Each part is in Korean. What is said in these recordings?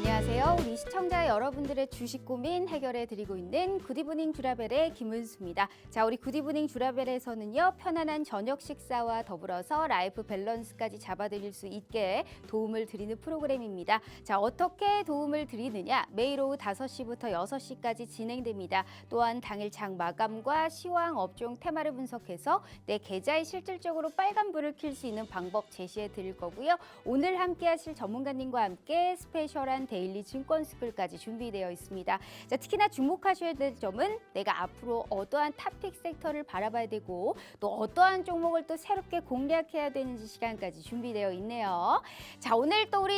안녕하세요. 우리 시청자 여러분들의 주식 고민 해결해 드리고 있는 굿이브닝 주라벨의 김은수입니다. 자, 우리 굿이브닝 주라벨에서는요, 편안한 저녁 식사와 더불어서 라이프 밸런스까지 잡아드릴 수 있게 도움을 드리는 프로그램입니다. 자, 어떻게 도움을 드리느냐? 매일 오후 5시부터 6시까지 진행됩니다. 또한 당일 장 마감과 시황 업종 테마를 분석해서 내 계좌에 실질적으로 빨간불을 켤 수 있는 방법 제시해 드릴 거고요. 오늘 함께 하실 전문가님과 함께 스페셜한 데일리 증권 스쿨까지 준비되어 있습니다. 자, 특히나 주목하셔야 될 점은 내가 앞으로 어떠한 탑픽 섹터를 바라봐야 되고 또 어떠한 종목을 또 새롭게 공략해야 되는지 시간까지 준비되어 있네요. 자, 오늘 또 우리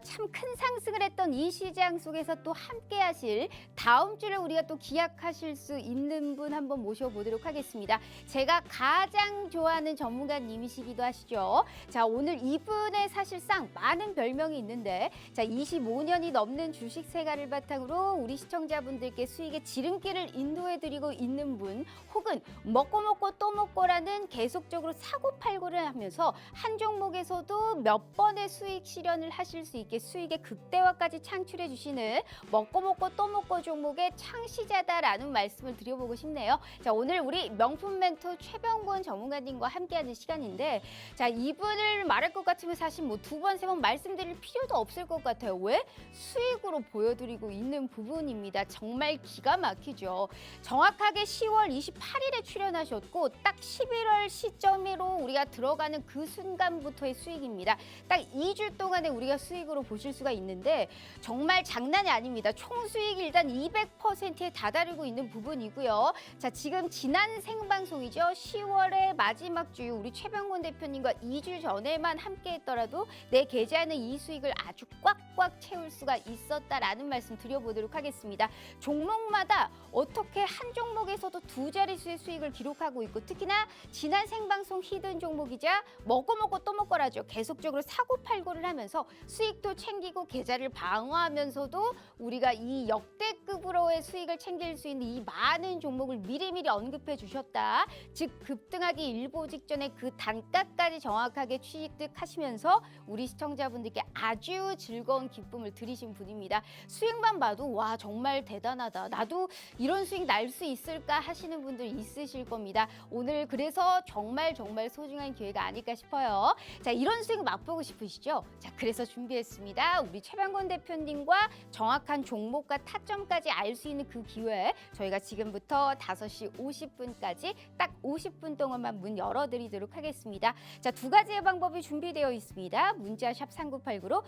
참 큰 상승을 했던 이 시장 속에서 또 함께 하실 다음 주를 우리가 또 기약하실 수 있는 분 한번 모셔보도록 하겠습니다. 제가 가장 좋아하는 전문가님이시기도 하시죠. 자, 오늘 이분의 사실상 많은 별명이 있는데 자, 25년이 넘는 주식 생활을 바탕으로 우리 시청자분들께 수익의 지름길을 인도해드리고 있는 분 혹은 먹고 또 먹고라는 계속적으로 사고팔고를 하면서 한 종목에서도 몇 번의 수익 실현을 하실 수 있게 수익의 극대화까지 창출해 주시는 먹고 또 먹고 종목의 창시자다라는 말씀을 드려보고 싶네요. 자, 오늘 우리 명품 멘토 최병곤 전문가님과 함께하는 시간인데 자, 이분을 말할 것 같으면 사실 뭐 두 번, 세 번 말씀드릴 필요도 없을 것 같아요. 왜? 수익으로 보여드리고 있는 부분입니다. 정말 기가 막히죠. 정확하게 10월 28일에 출연하셨고 딱 11월 시점으로 우리가 들어가는 그 순간부터의 수익입니다. 딱 2주 동안에 우리가 수익으로 보실 수가 있는데 정말 장난이 아닙니다. 총 수익이 일단 200%에 다다르고 있는 부분이고요. 자, 지금 지난 생방송이죠. 10월의 마지막 주 우리 최병곤 대표님과 2주 전에만 함께 했더라도 내 계좌에는 이 수익을 아주 꽉꽉 채울 수가 있었다라는 말씀 드려보도록 하겠습니다. 종목마다 어떻게 한 종목에서도 두 자릿수의 수익을 기록하고 있고 특히나 지난 생방송 히든 종목이자 먹고 또 먹고라죠. 계속적으로 사고팔고를 하면서 수익도 챙기고 계좌를 방어하면서도 우리가 이 역대급으로의 수익을 챙길 수 있는 이 많은 종목을 미리미리 언급해 주셨다. 즉 급등하기 일보 직전에 그 단가까지 정확하게 취득하시면서 우리 시청자분들께 아주 즐거운 기쁨을 드리신 분입니다. 수익만 봐도 와 정말 대단하다. 나도 이런 수익 날 수 있을까 하시는 분들 있으실 겁니다. 오늘 그래서 정말 소중한 기회가 아닐까 싶어요. 자, 이런 수익 맛보고 싶으시죠? 자, 그래서 준비했습니다. 우리 최병곤 대표님과 정확한 종목과 타점까지 알 수 있는 그 기회 저희가 지금부터 5시 50분까지 딱 50분 동안만 문 열어드리도록 하겠습니다. 자, 두 가지의 방법이 준비되어 있습니다. 문자 샵 3989로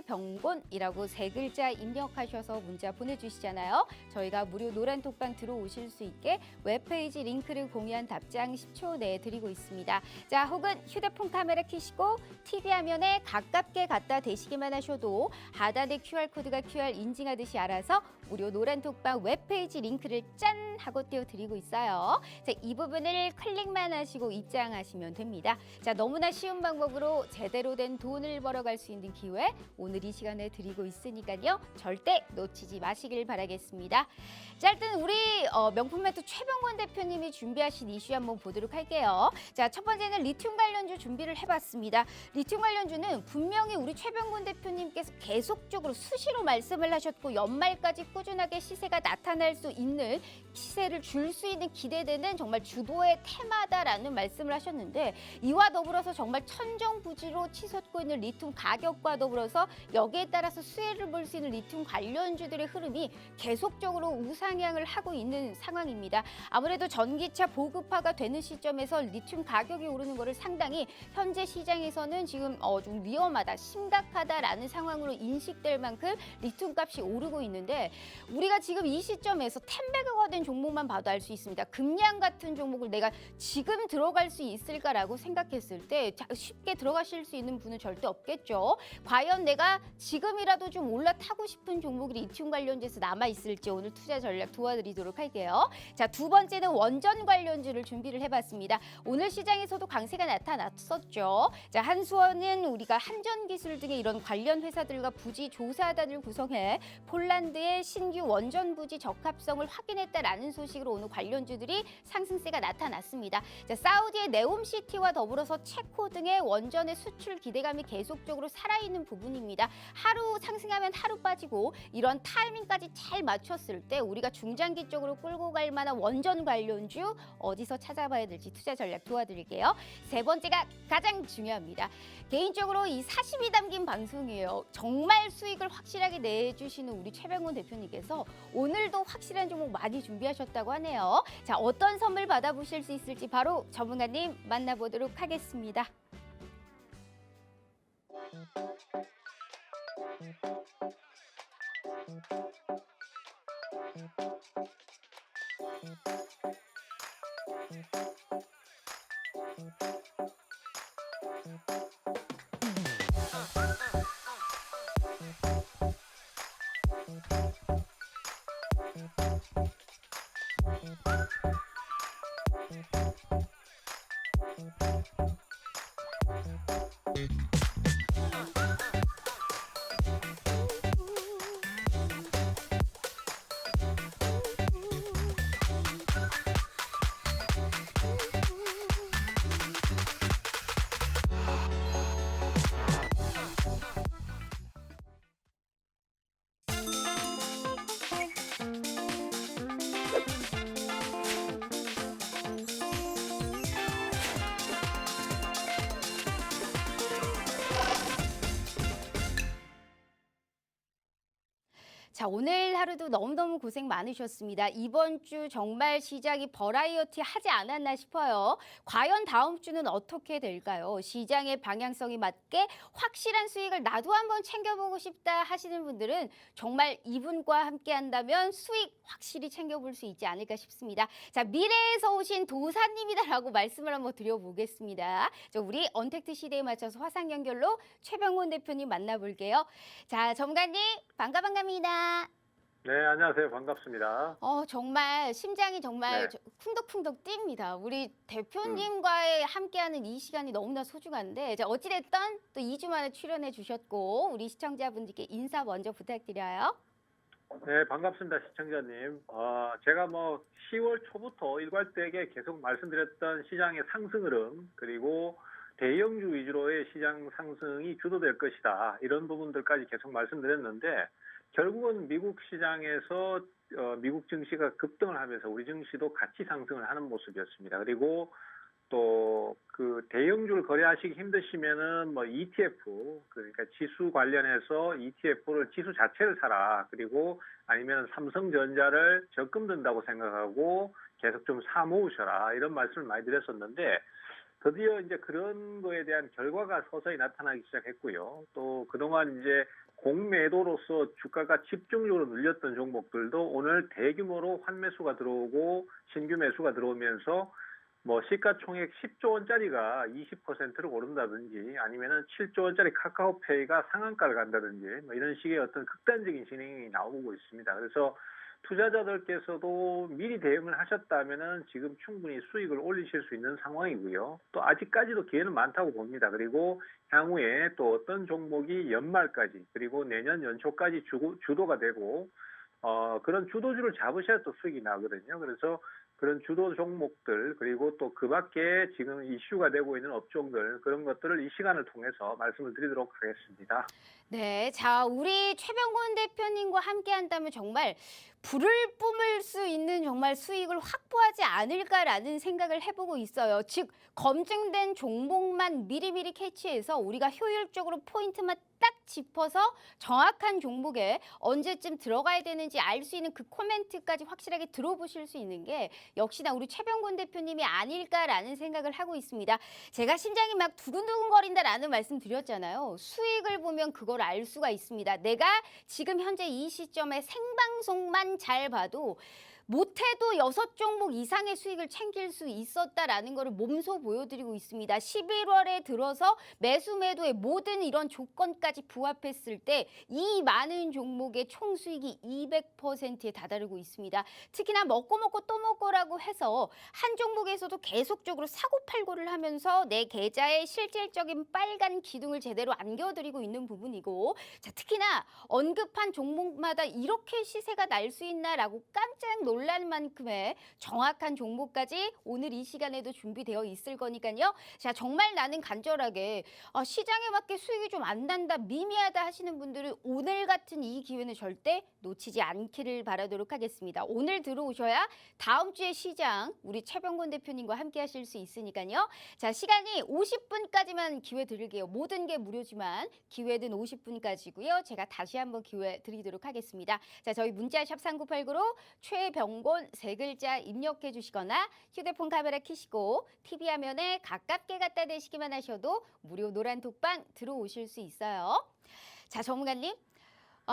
최병곤이라고 세 글자 입력하셔서 문자 보내주시잖아요. 저희가 무료 노란 톡방 들어오실 수 있게 웹페이지 링크를 공유한 답장 10초 내에 드리고 있습니다. 자, 혹은 휴대폰 카메라 켜시고 TV 화면에 가깝게 갖다 대시기만 하셔도 하단에 QR코드가 QR 인증하듯이 알아서 무료 노란 톡방 웹페이지 링크를 짠 하고 띄워드리고 있어요. 자, 이 부분을 클릭만 하시고 입장하시면 됩니다. 자, 너무나 쉬운 방법으로 제대로 된 돈을 벌어갈 수 있는 기회 오늘 이 시간에 드리고 있으니까요. 절대 놓치지 마시길 바라겠습니다. 자, 일단 우리 명품 멘토 최병곤 대표님이 준비하신 이슈 한번 보도록 할게요. 자, 첫 번째는 리튬 관련주 준비를 해봤습니다. 리튬 관련주는 분명히 우리 최병곤 대표님께서 계속적으로 수시로 말씀을 하셨고 연말까지 꾸준하게 시세가 나타날 수 있는 시세를 줄 수 있는 기대되는 정말 주도의 테마다라는 말씀을 하셨는데 이와 더불어서 정말 천정부지로 치솟고 있는 리튬 가격과 더불어서 여기에 따라서 수혜를 볼 수 있는 리튬 관련주들의 흐름이 계속적으로 우상향을 하고 있는 상황입니다. 아무래도 전기차 보급화가 되는 시점에서 리튬 가격이 오르는 것을 상당히 현재 시장에서는 지금 좀 위험하다, 심각하다라는 상황으로 인식될 만큼 리튬 값이 오르고 있는데 우리가 지금 이 시점에서 템배그가 된 종목만 봐도 알 수 있습니다. 금양 같은 종목을 내가 지금 들어갈 수 있을까라고 생각했을 때 쉽게 들어가실 수 있는 분은 절대 없겠죠. 과연 내가 지금이라도 좀 올라타고 싶은 종목이 리튬 관련주에서 남아있을지 오늘 투자 전략 도와드리도록 할게요. 자, 두 번째는 원전 관련주를 준비를 해봤습니다. 오늘 시장에서도 강세가 나타났었죠. 자, 한수원은 우리가 한전기술 등의 이런 관련 회사들과 부지 조사단을 구성해 폴란드의 신규 원전 부지 적합성을 확인했다라는 소식으로 오늘 관련주들이 상승세가 나타났습니다. 자, 사우디의 네옴시티와 더불어서 체코 등의 원전의 수출 기대감이 계속적으로 살아있는 부분입니다. 하루 하루 상승하면 하루 빠지고 이런 타이밍까지 잘 맞췄을 때 우리가 중장기적으로 끌고 갈 만한 원전 관련주 어디서 찾아봐야 될지 투자 전략 도와드릴게요. 세 번째가 가장 중요합니다. 개인적으로 이 사심이 담긴 방송이에요. 정말 수익을 확실하게 내주시는 우리 최병훈 대표님께서 오늘도 확실한 종목 많이 준비하셨다고 하네요. 자, 어떤 선물 받아보실 수 있을지 바로 전문가님 만나보도록 하겠습니다. 자, 오늘 하루도 너무너무 고생 많으셨습니다. 이번 주 정말 시장이 버라이어티 하지 않았나 싶어요. 과연 다음 주는 어떻게 될까요? 시장의 방향성에 맞게 확실한 수익을 나도 한번 챙겨보고 싶다 하시는 분들은 정말 이분과 함께 한다면 수익 확실히 챙겨볼 수 있지 않을까 싶습니다. 자, 미래에서 오신 도사님이다라고 말씀을 한번 드려보겠습니다. 자, 우리 언택트 시대에 맞춰서 화상 연결로 최병훈 대표님 만나볼게요. 자, 전문가님 반갑습니다. 네, 안녕하세요. 반갑습니다. 정말 심장이 정말 네. 쿵덕쿵덕 뜁니다. 우리 대표님과의 함께하는 이 시간이 너무나 소중한데 어찌됐든 또 2주 만에 출연해 주셨고 우리 시청자분들께 인사 먼저 부탁드려요. 네, 반갑습니다. 시청자님. 제가 10월 초부터 일괄되게 계속 말씀드렸던 시장의 상승 흐름, 그리고 대형주 위주로의 시장 상승이 주도될 것이다. 이런 부분들까지 계속 말씀드렸는데, 결국은 미국 시장에서 미국 증시가 급등을 하면서 우리 증시도 같이 상승을 하는 모습이었습니다. 그리고 또 그 대형주를 거래하시기 힘드시면은 ETF, 그러니까 지수 관련해서 ETF를 지수 자체를 사라. 그리고 아니면 삼성전자를 적금 든다고 생각하고 계속 좀 사 모으셔라. 이런 말씀을 많이 드렸었는데, 드디어 이제 그런 거에 대한 결과가 서서히 나타나기 시작했고요. 또 그동안 이제 공매도로서 주가가 집중적으로 눌렸던 종목들도 오늘 대규모로 환매수가 들어오고 신규 매수가 들어오면서 시가총액 10조 원짜리가 20%를 오른다든지 아니면은 7조 원짜리 카카오페이가 상한가를 간다든지 이런 식의 어떤 극단적인 진행이 나오고 있습니다. 그래서 투자자들께서도 미리 대응을 하셨다면은 지금 충분히 수익을 올리실 수 있는 상황이고요. 또 아직까지도 기회는 많다고 봅니다. 그리고 향후에 또 어떤 종목이 연말까지 그리고 내년 연초까지 주도가 되고 그런 주도주를 잡으셔야 또 수익이 나거든요. 그래서 그런 주도 종목들 그리고 또 그 밖에 지금 이슈가 되고 있는 업종들 그런 것들을 이 시간을 통해서 말씀을 드리도록 하겠습니다. 네, 자, 우리 최병훈 대표님과 함께 한다면 정말 불을 뿜을 수 있는 정말 수익을 확보하지 않을까라는 생각을 해보고 있어요. 즉, 검증된 종목만 미리미리 캐치해서 우리가 효율적으로 포인트만 딱 짚어서 정확한 종목에 언제쯤 들어가야 되는지 알 수 있는 그 코멘트까지 확실하게 들어보실 수 있는 게 역시나 우리 최병훈 대표님이 아닐까라는 생각을 하고 있습니다. 제가 심장이 막 두근두근거린다라는 말씀 드렸잖아요. 수익을 보면 그걸 알 수가 있습니다. 내가 지금 현재 이 시점에 생방송만 잘 봐도 못해도 6종목 이상의 수익을 챙길 수 있었다라는 것을 몸소 보여드리고 있습니다. 11월에 들어서 매수 매도의 모든 이런 조건까지 부합했을 때 이 많은 종목의 총 수익이 200%에 다다르고 있습니다. 특히나 먹고 또 먹고라고 해서 한 종목에서도 계속적으로 사고팔고를 하면서 내 계좌에 실질적인 빨간 기둥을 제대로 안겨드리고 있는 부분이고, 자, 특히나 언급한 종목마다 이렇게 시세가 날 수 있나라고 깜짝 놀 놀랄 만큼의 정확한 종목까지 오늘 이 시간에도 준비되어 있을 거니까요. 자, 정말 나는 간절하게 시장에 맞게 수익이 좀 안 난다, 미미하다 하시는 분들은 오늘 같은 이 기회는 절대 놓치지 않기를 바라도록 하겠습니다. 오늘 들어오셔야 다음 주에 시장 우리 최병곤 대표님과 함께 하실 수 있으니까요. 자, 시간이 50분까지만 기회 드릴게요. 모든 게 무료지만 기회는 50분까지고요. 제가 다시 한번 기회 드리도록 하겠습니다. 자, 저희 문자샵 3989로 최병곤 세 글자 입력해 주시거나 휴대폰 카메라 켜시고 TV 화면에 가깝게 갖다 대시기만 하셔도 무료 노란 톡방 들어오실 수 있어요. 자, 전문가님.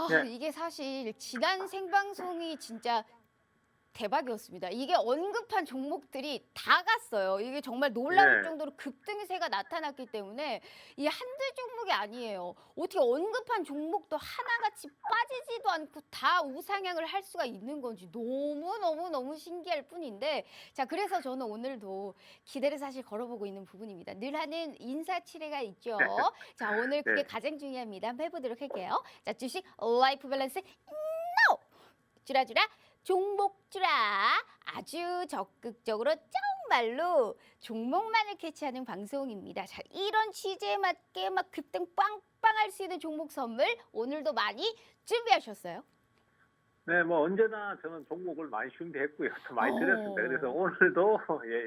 네. 이게 사실 지난 생방송이 진짜 대박이었습니다. 이게 언급한 종목들이 다 갔어요. 이게 정말 놀라울 네. 정도로 급등세가 나타났기 때문에 이 한두 종목이 아니에요. 어떻게 언급한 종목도 하나같이 빠지지도 않고 다 우상향을 할 수가 있는 건지 너무 신기할 뿐인데, 자, 그래서 저는 오늘도 기대를 사실 걸어보고 있는 부분입니다. 늘 하는 인사치레가 있죠. 자, 오늘 그게 네. 가장 중요합니다. 한번 해보도록 할게요. 자, 주식 라이프 밸런스 NO! 주라주라 종목 주라, 아주 적극적으로 정말로 종목만을 캐치하는 방송입니다. 자, 이런 취지에 맞게 막 급등 빵빵할 수 있는 종목 선물 오늘도 많이 준비하셨어요? 네, 뭐 언제나 저는 종목을 많이 준비했고요. 또 많이 오. 드렸습니다. 그래서 오늘도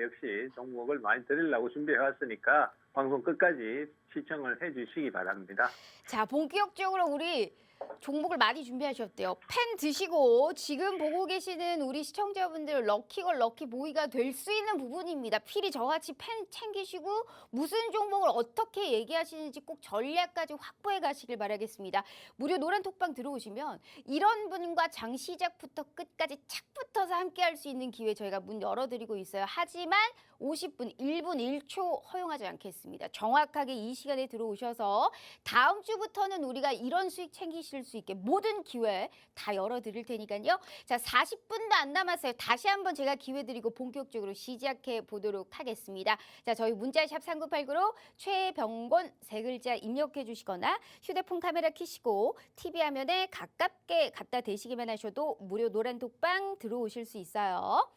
역시 종목을 많이 드리려고 준비해 왔으니까 방송 끝까지 시청을 해 주시기 바랍니다. 자, 본격적으로 우리 종목을 많이 준비하셨대요. 펜 드시고 지금 보고 계시는 우리 시청자분들 럭키걸 럭키보이가 될 수 있는 부분입니다. 필히 저같이 펜 챙기시고 무슨 종목을 어떻게 얘기하시는지 꼭 전략까지 확보해 가시길 바라겠습니다. 무료 노란 톡방 들어오시면 이런 분과 장 시작부터 끝까지 착 붙어서 함께 할 수 있는 기회 저희가 문 열어드리고 있어요. 하지만 50분, 1분 1초 허용하지 않겠습니다. 정확하게 이 시간에 들어오셔서 다음 주부터는 우리가 이런 수익 챙기실 수 있게 모든 기회 다 열어드릴 테니까요. 자, 40분도 안 남았어요. 다시 한번 제가 기회 드리고 본격적으로 시작해 보도록 하겠습니다. 자, 저희 문자샵 3989로 최병곤 세 글자 입력해 주시거나 휴대폰 카메라 켜시고 TV 화면에 가깝게 갖다 대시기만 하셔도 무료 노란 톡방 들어오실 수 있어요.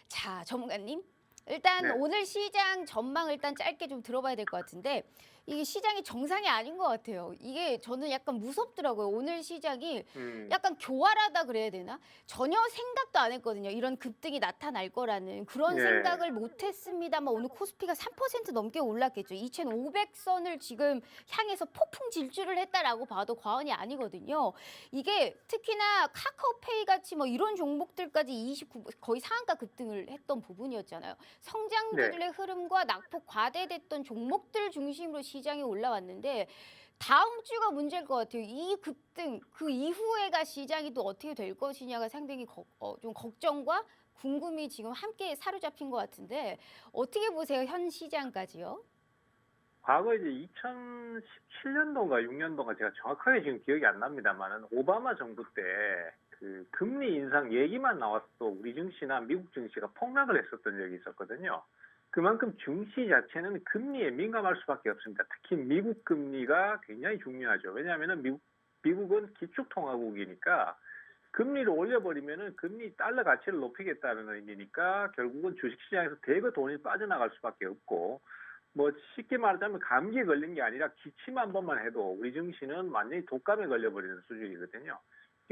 자, 전문가님. 일단 네. 오늘 시장 전망을 일단 짧게 좀 들어봐야 될 것 같은데 이게 시장이 정상이 아닌 것 같아요. 이게 저는 약간 무섭더라고요. 오늘 시장이 약간 교활하다 그래야 되나? 전혀 생각도 안 했거든요. 이런 급등이 나타날 거라는 그런 예. 생각을 못 했습니다만 오늘 코스피가 3% 넘게 올랐겠죠. 2,500선을 지금 향해서 폭풍 질주를 했다라고 봐도 과언이 아니거든요. 이게 특히나 카카오페이 같이 뭐 이런 종목들까지 29 거의 상한가 급등을 했던 부분이었잖아요. 성장주들의 흐름과 낙폭 과대됐던 종목들 중심으로 시장이 올라왔는데 다음 주가 문제일 것 같아요. 이 급등 그 이후에가 시장이 또 어떻게 될 것이냐가 상당히 좀 걱정과 궁금이 지금 함께 사로잡힌 것 같은데 어떻게 보세요? 현 시장까지요? 과거 이제 2017년도인가 6년도인가 제가 정확하게 지금 기억이 안 납니다만은 오바마 정부 때 그 금리 인상 얘기만 나왔어도 우리 증시나 미국 증시가 폭락을 했었던 적이 있었거든요. 그만큼 증시 자체는 금리에 민감할 수밖에 없습니다. 특히 미국 금리가 굉장히 중요하죠. 왜냐하면 미국은 기축통화국이니까 금리를 올려버리면은 금리 달러 가치를 높이겠다는 의미니까 결국은 주식시장에서 대거 돈이 빠져나갈 수밖에 없고 뭐 쉽게 말하자면 감기에 걸린 게 아니라 기침 한 번만 해도 우리 증시는 완전히 독감에 걸려버리는 수준이거든요.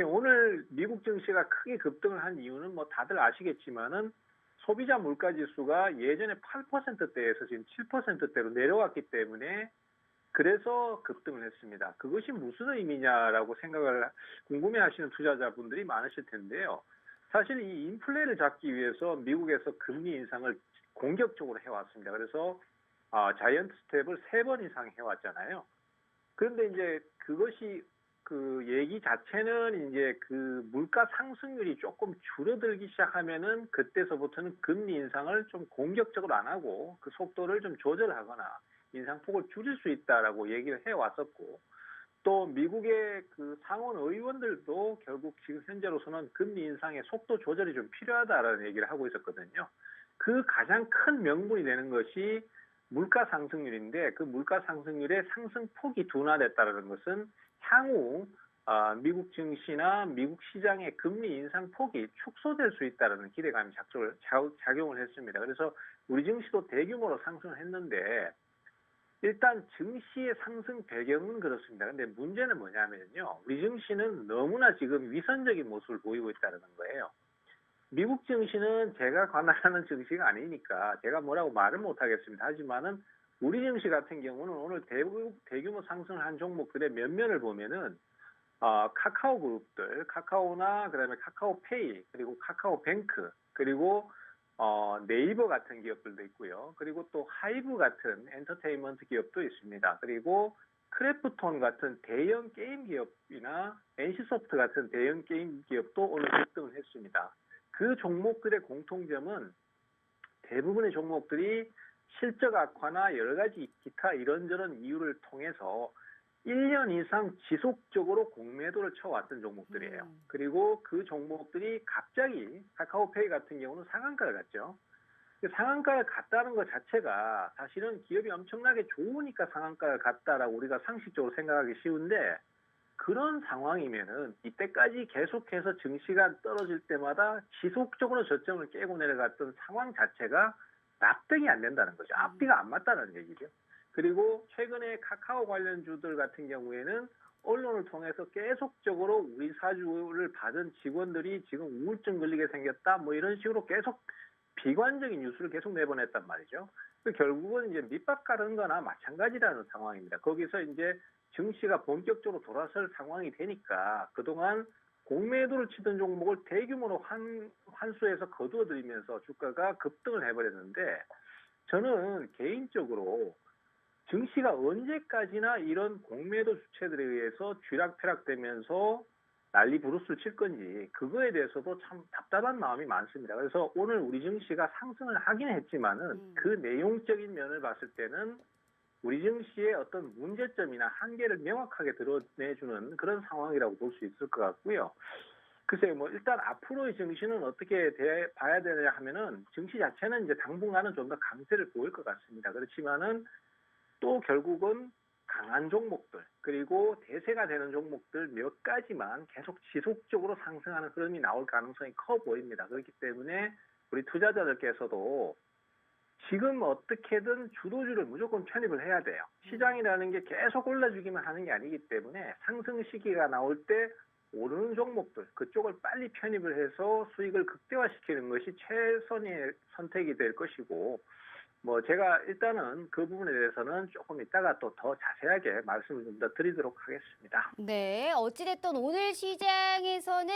오늘 미국 증시가 크게 급등을 한 이유는 뭐 다들 아시겠지만은 소비자 물가 지수가 예전에 8%대에서 지금 7%대로 내려왔기 때문에 그래서 급등을 했습니다. 그것이 무슨 의미냐라고 생각을 궁금해하시는 투자자분들이 많으실 텐데요. 사실 이 인플레를 잡기 위해서 미국에서 금리 인상을 공격적으로 해왔습니다. 그래서 자이언트 스텝을 3번 이상 해왔잖아요. 그런데 이제 그것이 그 얘기 자체는 이제 그 물가 상승률이 조금 줄어들기 시작하면은 그때서부터는 금리 인상을 좀 공격적으로 안 하고 그 속도를 좀 조절하거나 인상폭을 줄일 수 있다라고 얘기를 해왔었고 또 미국의 그 상원 의원들도 결국 지금 현재로서는 금리 인상의 속도 조절이 좀 필요하다라는 얘기를 하고 있었거든요. 그 가장 큰 명분이 되는 것이 물가 상승률인데 그 물가 상승률의 상승폭이 둔화됐다는 것은 향후 미국 증시나 미국 시장의 금리 인상 폭이 축소될 수 있다는 기대감이 작용을 했습니다. 그래서 우리 증시도 대규모로 상승을 했는데 일단 증시의 상승 배경은 그렇습니다. 근데 문제는 뭐냐면요. 우리 증시는 너무나 지금 위선적인 모습을 보이고 있다는 거예요. 미국 증시는 제가 관할하는 증시가 아니니까 제가 뭐라고 말을 못하겠습니다. 하지만은 우리 증시 같은 경우는 오늘 대규모 상승을 한 종목들의 면면을 보면은 카카오 그룹들, 카카오나 그다음에 카카오페이, 그리고 카카오뱅크, 그리고 네이버 같은 기업들도 있고요. 그리고 또 하이브 같은 엔터테인먼트 기업도 있습니다. 그리고 크래프톤 같은 대형 게임 기업이나 NC소프트 같은 대형 게임 기업도 오늘 급등을 했습니다. 그 종목들의 공통점은 대부분의 종목들이 실적 악화나 여러 가지 기타 이런저런 이유를 통해서 1년 이상 지속적으로 공매도를 쳐왔던 종목들이에요. 그리고 그 종목들이 갑자기 카카오페이 같은 경우는 상한가를 갔죠. 상한가를 갔다는 것 자체가 사실은 기업이 엄청나게 좋으니까 상한가를 갔다라고 우리가 상식적으로 생각하기 쉬운데 그런 상황이면은 이때까지 계속해서 증시가 떨어질 때마다 지속적으로 저점을 깨고 내려갔던 상황 자체가 납득이 안 된다는 거죠. 앞뒤가 안 맞다는 얘기죠. 그리고 최근에 카카오 관련주들 같은 경우에는 언론을 통해서 계속적으로 우리 사주를 받은 직원들이 지금 우울증 걸리게 생겼다 뭐 이런 식으로 계속 비관적인 뉴스를 계속 내보냈단 말이죠. 결국은 이제 밑밥 가는 거나 마찬가지라는 상황입니다. 거기서 이제 증시가 본격적으로 돌아설 상황이 되니까 그동안 공매도를 치던 종목을 대규모로 환수해서 거두어들이면서 주가가 급등을 해버렸는데 저는 개인적으로 증시가 언제까지나 이런 공매도 주체들에 의해서 쥐락펴락되면서 난리 부르스를 칠 건지 그거에 대해서도 참 답답한 마음이 많습니다. 그래서 오늘 우리 증시가 상승을 하긴 했지만은 그 내용적인 면을 봤을 때는 우리 증시의 어떤 문제점이나 한계를 명확하게 드러내주는 그런 상황이라고 볼 수 있을 것 같고요. 글쎄요, 뭐 일단 앞으로의 증시는 어떻게 봐야 되느냐 하면은 증시 자체는 이제 당분간은 좀 더 강세를 보일 것 같습니다. 그렇지만은 또 결국은 강한 종목들 그리고 대세가 되는 종목들 몇 가지만 계속 지속적으로 상승하는 흐름이 나올 가능성이 커 보입니다. 그렇기 때문에 우리 투자자들께서도 지금 어떻게든 주도주를 무조건 편입을 해야 돼요. 시장이라는 게 계속 올라주기만 하는 게 아니기 때문에 상승 시기가 나올 때 오르는 종목들 그쪽을 빨리 편입을 해서 수익을 극대화시키는 것이 최선의 선택이 될 것이고 뭐 제가 일단은 그 부분에 대해서는 조금 이따가 또 더 자세하게 말씀을 좀 더 드리도록 하겠습니다. 네, 어찌됐든 오늘 시장에서는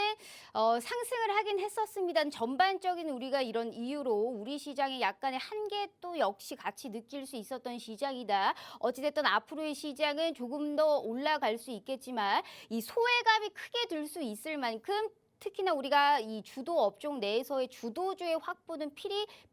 상승을 하긴 했었습니다. 전반적인 우리가 이런 이유로 우리 시장의 약간의 한계 또 역시 같이 느낄 수 있었던 시장이다. 어찌됐든 앞으로의 시장은 조금 더 올라갈 수 있겠지만 이 소외감이 크게 들 수 있을 만큼 특히나 우리가 이 주도 업종 내에서의 주도주의 확보는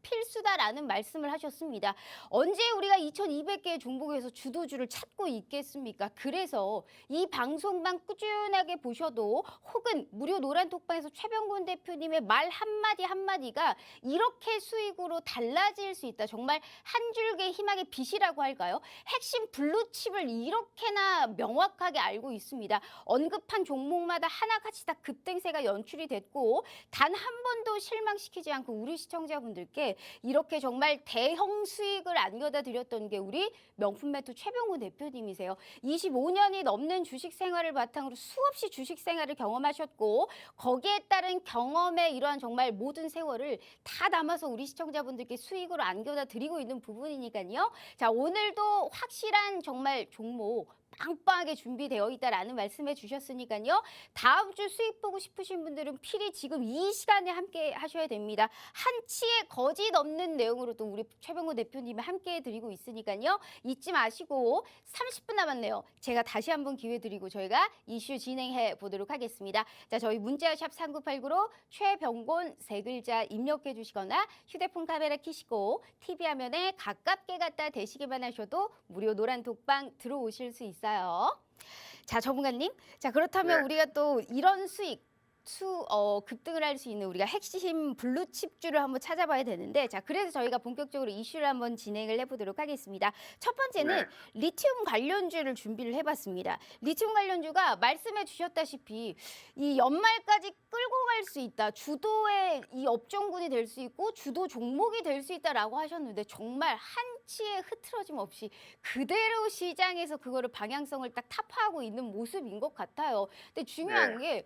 필수다라는 말씀을 하셨습니다. 언제 우리가 2,200개의 종목에서 주도주를 찾고 있겠습니까? 그래서 이 방송만 꾸준하게 보셔도 혹은 무료 노란톡방에서 최병곤 대표님의 말 한마디 한마디가 이렇게 수익으로 달라질 수 있다. 정말 한 줄기의 희망의 빛이라고 할까요? 핵심 블루칩을 이렇게나 명확하게 알고 있습니다. 언급한 종목마다 하나같이 다 급등세가 연출이 됐고 단 한 번도 실망시키지 않고 우리 시청자분들께 이렇게 정말 대형 수익을 안겨다 드렸던 게 우리 명품 매투 최병훈 대표님이세요. 25년이 넘는 주식 생활을 바탕으로 수없이 주식 생활을 경험하셨고 거기에 따른 경험의 이러한 정말 모든 세월을 다 담아서 우리 시청자분들께 수익으로 안겨다 드리고 있는 부분이니까요. 자, 오늘도 확실한 정말 종목 빵빵하게 준비되어 있다라는 말씀해 주셨으니까요. 다음 주 수익 보고 싶으신 분들은 필히 지금 이 시간에 함께 하셔야 됩니다. 한치의 거짓 없는 내용으로 또 우리 최병호 대표님이 함께 해드리고 있으니까요. 잊지 마시고 30분 남았네요. 제가 다시 한번 기회 드리고 저희가 이슈 진행해 보도록 하겠습니다. 자, 저희 문자샵 3989로 최병곤 세 글자 입력해 주시거나 휴대폰 카메라 켜시고 TV 화면에 가깝게 갖다 대시기만 하셔도 무료 노란 독방 들어오실 수 있어요. 자, 전문가님. 자, 그렇다면 네. 우리가 또 이런 수익 급등을 할 수 있는 우리가 핵심 블루칩주를 한번 찾아봐야 되는데 자 그래서 저희가 본격적으로 이슈를 한번 진행을 해보도록 하겠습니다. 첫 번째는 네. 리튬 관련주를 준비를 해봤습니다. 리튬 관련주가 말씀해 주셨다시피 이 연말까지 끌고 갈 수 있다. 주도의 이 업종군이 될 수 있고 주도 종목이 될 수 있다라고 하셨는데 정말 한치의 흐트러짐 없이 그대로 시장에서 그거를 방향성을 딱 타파하고 있는 모습인 것 같아요. 근데 중요한 네. 게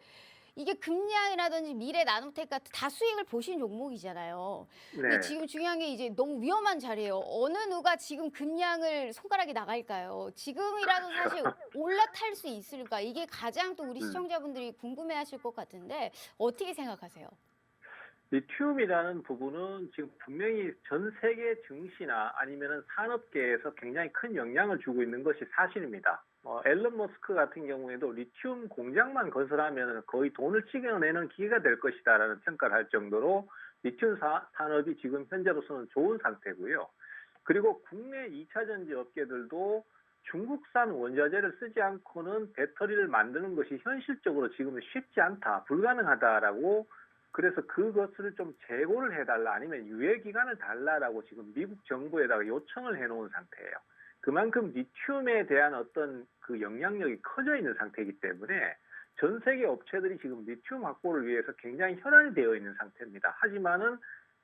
이게 금양이라든지 미래 나노텍 같은 다 수익을 보신 종목이잖아요. 근데 네. 지금 중요한 게 이제 너무 위험한 자리예요. 어느 누가 지금 금양을 손가락이 나갈까요? 지금이라도 사실 그렇죠. 올라탈 수 있을까? 이게 가장 또 우리 음. 시청자분들이 궁금해하실 것 같은데 어떻게 생각하세요? 리튬이라는 부분은 지금 분명히 전 세계 증시나 아니면은 산업계에서 굉장히 큰 영향을 주고 있는 것이 사실입니다. 앨런 머스크 같은 경우에도 리튬 공장만 건설하면 거의 돈을 찍어내는 기회가 될 것이다라는 평가를 할 정도로 리튬 산업이 지금 현재로서는 좋은 상태고요. 그리고 국내 2차 전지 업계들도 중국산 원자재를 쓰지 않고는 배터리를 만드는 것이 현실적으로 지금은 쉽지 않다, 불가능하다라고 그래서 그것을 좀 재고를 해달라 아니면 유예 기간을 달라라고 지금 미국 정부에다가 요청을 해놓은 상태예요. 그만큼 리튬에 대한 어떤 그 영향력이 커져 있는 상태이기 때문에 전 세계 업체들이 지금 리튬 확보를 위해서 굉장히 혈안이 되어 있는 상태입니다. 하지만은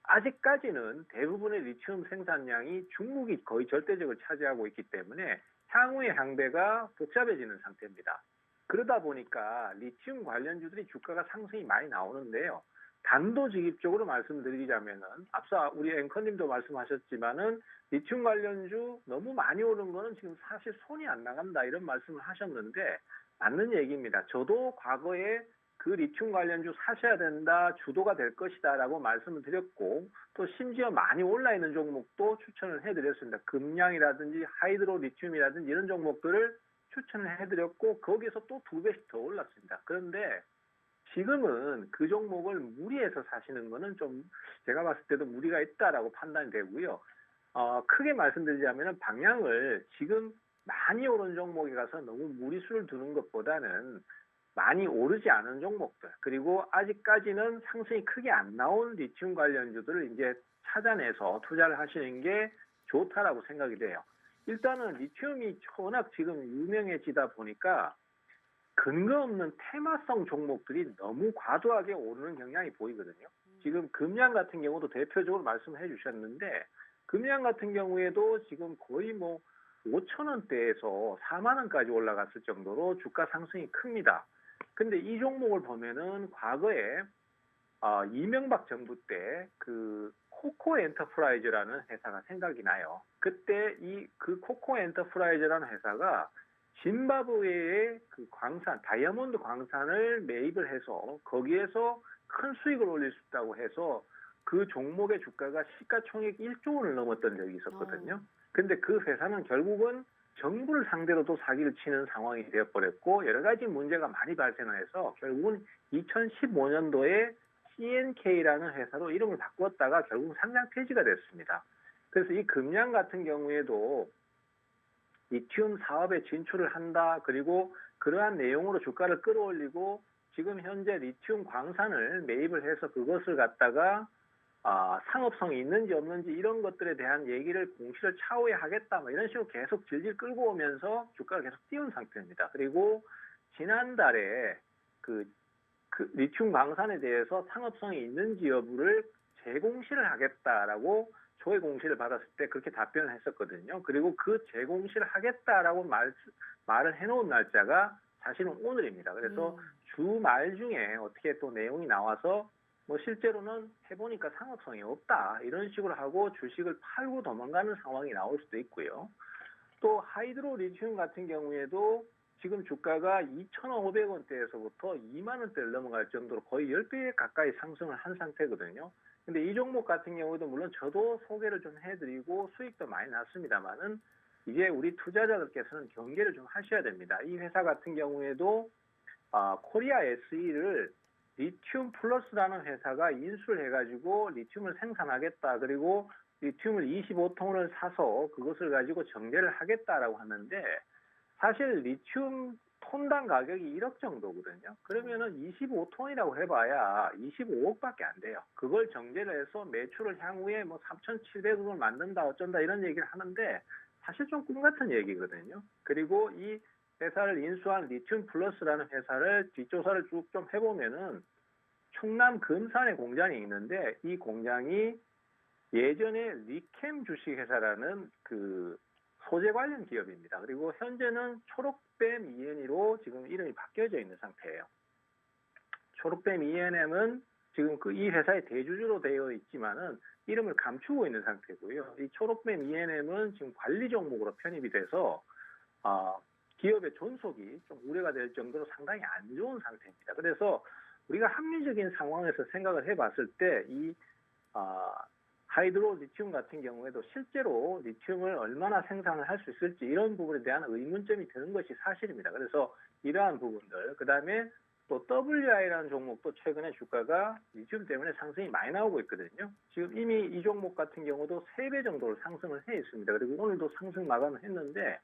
아직까지는 대부분의 리튬 생산량이 중국이 거의 절대적을 차지하고 있기 때문에 향후의 향배가 복잡해지는 상태입니다. 그러다 보니까 리튬 관련주들이 주가가 상승이 많이 나오는데요. 단도직입적으로 말씀드리자면은 앞서 우리 앵커님도 말씀하셨지만은 리튬 관련주 너무 많이 오른 거는 지금 사실 손이 안 나간다 이런 말씀을 하셨는데 맞는 얘기입니다. 저도 과거에 그 리튬 관련주 사셔야 된다, 주도가 될 것이다라고 말씀을 드렸고 또 심지어 많이 올라 있는 종목도 추천을 해드렸습니다. 금량이라든지 하이드로 리튬이라든지 이런 종목들을 추천을 해드렸고 거기서 또 2배씩 더 올랐습니다. 그런데 지금은 그 종목을 무리해서 사시는 거는 좀 제가 봤을 때도 무리가 있다라고 판단이 되고요. 크게 말씀드리자면 방향을 지금 많이 오른 종목에 가서 너무 무리수를 두는 것보다는 많이 오르지 않은 종목들 그리고 아직까지는 상승이 크게 안 나온 리튬 관련주들을 이제 찾아내서 투자를 하시는 게 좋다라고 생각이 돼요. 일단은 리튬이 워낙 지금 유명해지다 보니까 근거 없는 테마성 종목들이 너무 과도하게 오르는 경향이 보이거든요. 지금 금양 같은 경우도 대표적으로 말씀해 주셨는데 금양 같은 경우에도 지금 거의 뭐 5천 원대에서 4만 원까지 올라갔을 정도로 주가 상승이 큽니다. 근데 이 종목을 보면은 과거에 이명박 정부 때 그 코코 엔터프라이즈라는 회사가 생각이 나요. 그때 그 코코 엔터프라이즈라는 회사가 짐바브웨의 그 광산, 다이아몬드 광산을 매입을 해서 거기에서 큰 수익을 올릴 수 있다고 해서 그 종목의 주가가 시가총액 1조 원을 넘었던 적이 있었거든요. 근데 그 회사는 결국은 정부를 상대로도 사기를 치는 상황이 되어버렸고 여러 가지 문제가 많이 발생을 해서 결국은 2015년도에 CNK라는 회사로 이름을 바꿨다가 결국 상장 폐지가 됐습니다. 그래서 이 금양 같은 경우에도 리튬 사업에 진출을 한다. 그리고 그러한 내용으로 주가를 끌어올리고 지금 현재 리튬 광산을 매입을 해서 그것을 갖다가 상업성이 있는지 없는지 이런 것들에 대한 얘기를 공시를 차후에 하겠다. 뭐 이런 식으로 계속 질질 끌고 오면서 주가가 계속 띄운 상태입니다. 그리고 지난달에 그 리튬 광산에 대해서 상업성이 있는지 여부를 재공시를 하겠다라고 조회 공시를 받았을 때 그렇게 답변을 했었거든요. 그리고 그 재공시를 하겠다라고 말을 해놓은 날짜가 사실은 오늘입니다. 그래서 주말 중에 어떻게 또 내용이 나와서 뭐 실제로는 해보니까 상업성이 없다 이런 식으로 하고 주식을 팔고 도망가는 상황이 나올 수도 있고요. 또 하이드로 리튬 같은 경우에도 지금 주가가 2,500원대에서부터 2만 원대를 넘어갈 정도로 거의 10배 가까이 상승을 한 상태거든요. 근데 이 종목 같은 경우에도 물론 저도 소개를 좀 해드리고 수익도 많이 났습니다만은 이제 우리 투자자들께서는 경계를 좀 하셔야 됩니다. 이 회사 같은 경우에도 코리아 SE를 리튬 플러스라는 회사가 인수를 해가지고 리튬을 생산하겠다. 그리고 리튬을 25톤을 사서 그것을 가지고 정제를 하겠다라고 하는데 사실 리튬 톤당 시장 가격이 1억 정도거든요. 그러면은 25톤이라고 해봐야 25억밖에 안 돼요. 그걸 정제를 해서 매출을 향후에 뭐 3,700억을 만든다 어쩐다 이런 얘기를 하는데 사실 좀 꿈 같은 얘기거든요. 그리고 이 회사를 인수한 리튬 플러스라는 회사를 뒷조사를 쭉 좀 해보면은 충남 금산에 공장이 있는데 이 공장이 예전에 리캠 주식회사라는 그 소재 관련 기업입니다. 그리고 현재는 초록뱀 ENE로 지금 이름이 바뀌어져 있는 상태예요. 초록뱀 ENM은 지금 그 이 회사의 대주주로 되어 있지만은 이름을 감추고 있는 상태고요. 이 초록뱀 ENM은 지금 관리 종목으로 편입이 돼서 기업의 존속이 좀 우려가 될 정도로 상당히 안 좋은 상태입니다. 그래서 우리가 합리적인 상황에서 생각을 해봤을 때 이 하이드로 리튬 같은 경우에도 실제로 리튬을 얼마나 생산을 할 수 있을지 이런 부분에 대한 의문점이 드는 것이 사실입니다. 그래서 이러한 부분들, 그 다음에 또 WI라는 종목도 최근에 주가가 리튬 때문에 상승이 많이 나오고 있거든요. 지금 이미 이 종목 같은 경우도 3배 정도를 상승을 해 있습니다. 그리고 오늘도 상승 마감을 했는데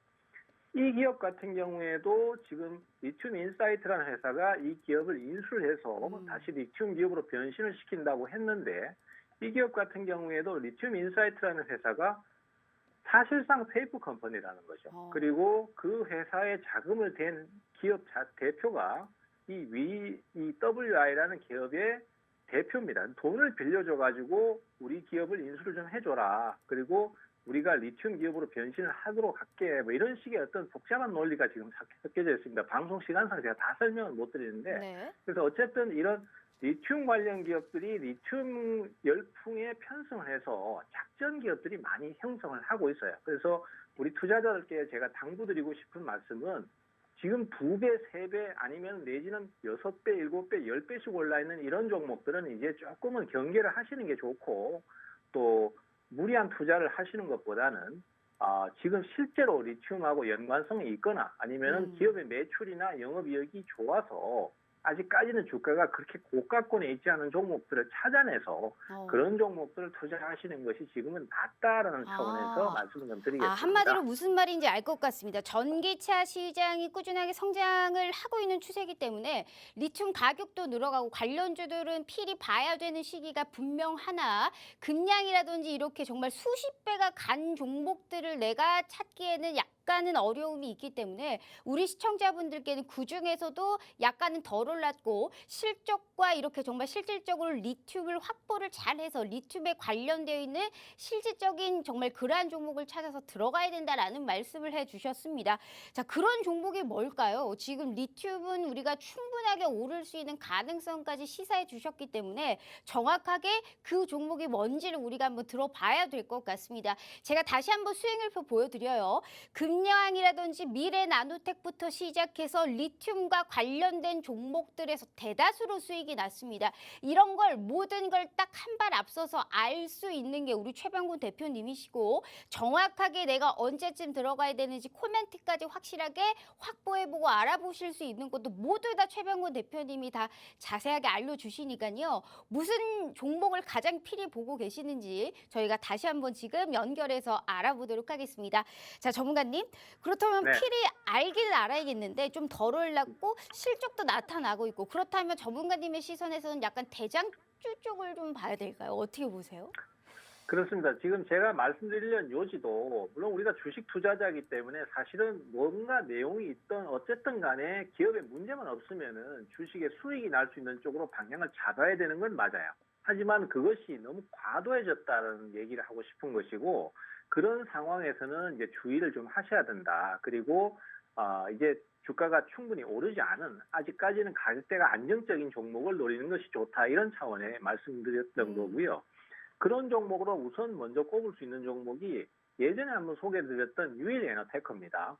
이 기업 같은 경우에도 지금 리튬 인사이트라는 회사가 이 기업을 인수를 해서 다시 리튬 기업으로 변신을 시킨다고 했는데 이 기업 같은 경우에도 리튬 인사이트라는 회사가 사실상 페이퍼 컴퍼니라는 거죠. 그리고 그 회사에 자금을 댄 기업 대표가 이 WI라는 기업의 대표입니다. 돈을 빌려줘가지고 우리 기업을 인수를 좀 해줘라. 그리고 우리가 리튬 기업으로 변신을 하도록 할게. 뭐 이런 식의 어떤 복잡한 논리가 지금 섞여져 있습니다. 방송 시간상 제가 다 설명을 못 드리는데. 네. 그래서 어쨌든 이런 리튬 관련 기업들이 리튬 열풍에 편승을 해서 작전 기업들이 많이 형성을 하고 있어요. 그래서 우리 투자자들께 제가 당부드리고 싶은 말씀은 지금 2배, 3배 아니면 내지는 6배, 7배, 10배씩 올라있는 이런 종목들은 이제 조금은 경계를 하시는 게 좋고 또 무리한 투자를 하시는 것보다는 지금 실제로 리튬하고 연관성이 있거나 아니면은 기업의 매출이나 영업이익이 좋아서 아직까지는 주가가 그렇게 고가권에 있지 않은 종목들을 찾아내서 그런 종목들을 투자하시는 것이 지금은 낫다라는 차원에서 말씀을 좀 드리겠습니다. 한마디로 무슨 말인지 알 것 같습니다. 전기차 시장이 꾸준하게 성장을 하고 있는 추세이기 때문에 리튬 가격도 늘어가고 관련주들은 필히 봐야 되는 시기가 분명하나 금량이라든지 이렇게 정말 수십 배가 간 종목들을 내가 찾기에는 약간은 어려움이 있기 때문에 우리 시청자분들께는 그중에서도 약간은 덜 올랐고 실적과 이렇게 정말 실질적으로 리튬을 확보를 잘해서 리튬에 관련되어 있는 실질적인 정말 그러한 종목을 찾아서 들어가야 된다라는 말씀을 해주셨습니다. 자, 그런 종목이 뭘까요? 지금 리튬은 우리가 충분하게 오를 수 있는 가능성까지 시사해 주셨기 때문에 정확하게 그 종목이 뭔지를 우리가 한번 들어봐야 될 것 같습니다. 제가 다시 한번 수행일표 보여드려요. 금양이라든지 미래나노텍부터 시작해서 리튬과 관련된 종목들에서 대다수로 수익이 났습니다. 이런 걸 모든 걸 딱 한 발 앞서서 알 수 있는 게 우리 최병곤 대표님이시고 정확하게 내가 언제쯤 들어가야 되는지 코멘트까지 확실하게 확보해보고 알아보실 수 있는 것도 모두 다 최병곤 대표님이 다 자세하게 알려주시니까요. 무슨 종목을 가장 필히 보고 계시는지 저희가 다시 한번 지금 연결해서 알아보도록 하겠습니다. 자, 전문가님, 그렇다면 필히 알기는 알아야겠는데 좀 덜 올랐고 실적도 나타나고 있고 그렇다면 전문가님의 시선에서는 약간 대장주 쪽을 좀 봐야 될까요? 어떻게 보세요? 그렇습니다. 지금 제가 말씀드리려는 요지도 물론 우리가 주식 투자자이기 때문에 사실은 뭔가 내용이 있던 어쨌든 간에 기업에 문제만 없으면은 주식에 수익이 날 수 있는 쪽으로 방향을 잡아야 되는 건 맞아요. 하지만 그것이 너무 과도해졌다는 얘기를 하고 싶은 것이고 그런 상황에서는 이제 주의를 좀 하셔야 된다. 그리고 이제 주가가 충분히 오르지 않은 아직까지는 가격대가 안정적인 종목을 노리는 것이 좋다. 이런 차원의 말씀드렸던 거고요. 그런 종목으로 우선 먼저 꼽을 수 있는 종목이 예전에 한번 소개해드렸던 유일에너테크입니다.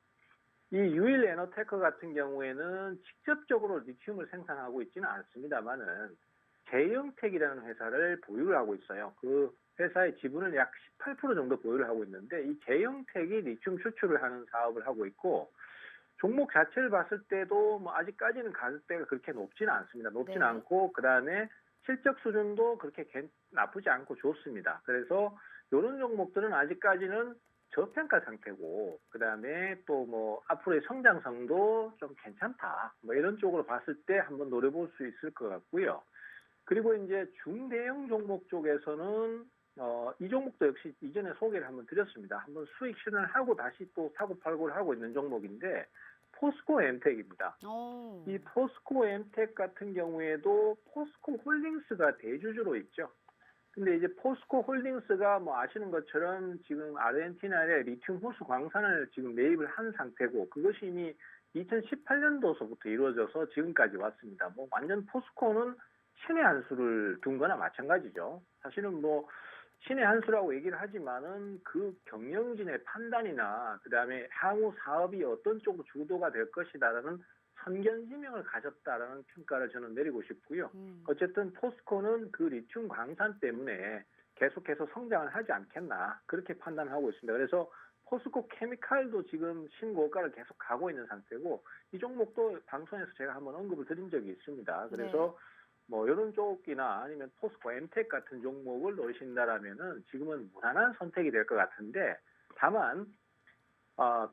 이 유일에너테크 같은 경우에는 직접적으로 리튬을 생산하고 있지는 않습니다만은 제영텍이라는 회사를 보유를 하고 있어요. 그 회사의 지분을 약 18% 정도 보유를 하고 있는데 이 제영텍이 리튬 추출을 하는 사업을 하고 있고 종목 자체를 봤을 때도 뭐 아직까지는 가격대가 그렇게 높지는 않습니다. 높지는 않고 그다음에 실적 수준도 그렇게 나쁘지 않고 좋습니다. 그래서 이런 종목들은 아직까지는 저평가 상태고, 그다음에 또 뭐 앞으로의 성장성도 좀 괜찮다. 뭐 이런 쪽으로 봤을 때 한번 노려볼 수 있을 것 같고요. 그리고 이제 중대형 종목 쪽에서는 이 종목도 역시 이전에 소개를 한번 드렸습니다. 한번 수익 실현을 하고 다시 또 사고 팔고를 하고 있는 종목인데 포스코 엠텍입니다. 이 포스코 엠텍 같은 경우에도 포스코 홀딩스가 대주주로 있죠. 근데 이제 포스코 홀딩스가 뭐 아시는 것처럼 지금 아르헨티나의 리튬 호수 광산을 지금 매입을 한 상태고, 그것이 이미 2018년도서부터 이루어져서 지금까지 왔습니다. 뭐 완전 포스코는 신의 한 수를 둔 거나 마찬가지죠. 사실은 뭐 신의 한 수라고 얘기를 하지만은 그 경영진의 판단이나 그다음에 향후 사업이 어떤 쪽으로 주도가 될 것이다라는 선견지명을 가졌다라는 평가를 저는 내리고 싶고요. 어쨌든 포스코는 그 리튬 광산 때문에 계속해서 성장을 하지 않겠나 그렇게 판단하고 있습니다. 그래서 포스코 케미칼도 지금 신고가를 계속 가고 있는 상태고, 이 종목도 방송에서 제가 한번 언급을 드린 적이 있습니다. 그래서 뭐 이런 쪽이나 아니면 포스코 엠텍 같은 종목을 노리신다라면은 지금은 무난한 선택이 될 것 같은데, 다만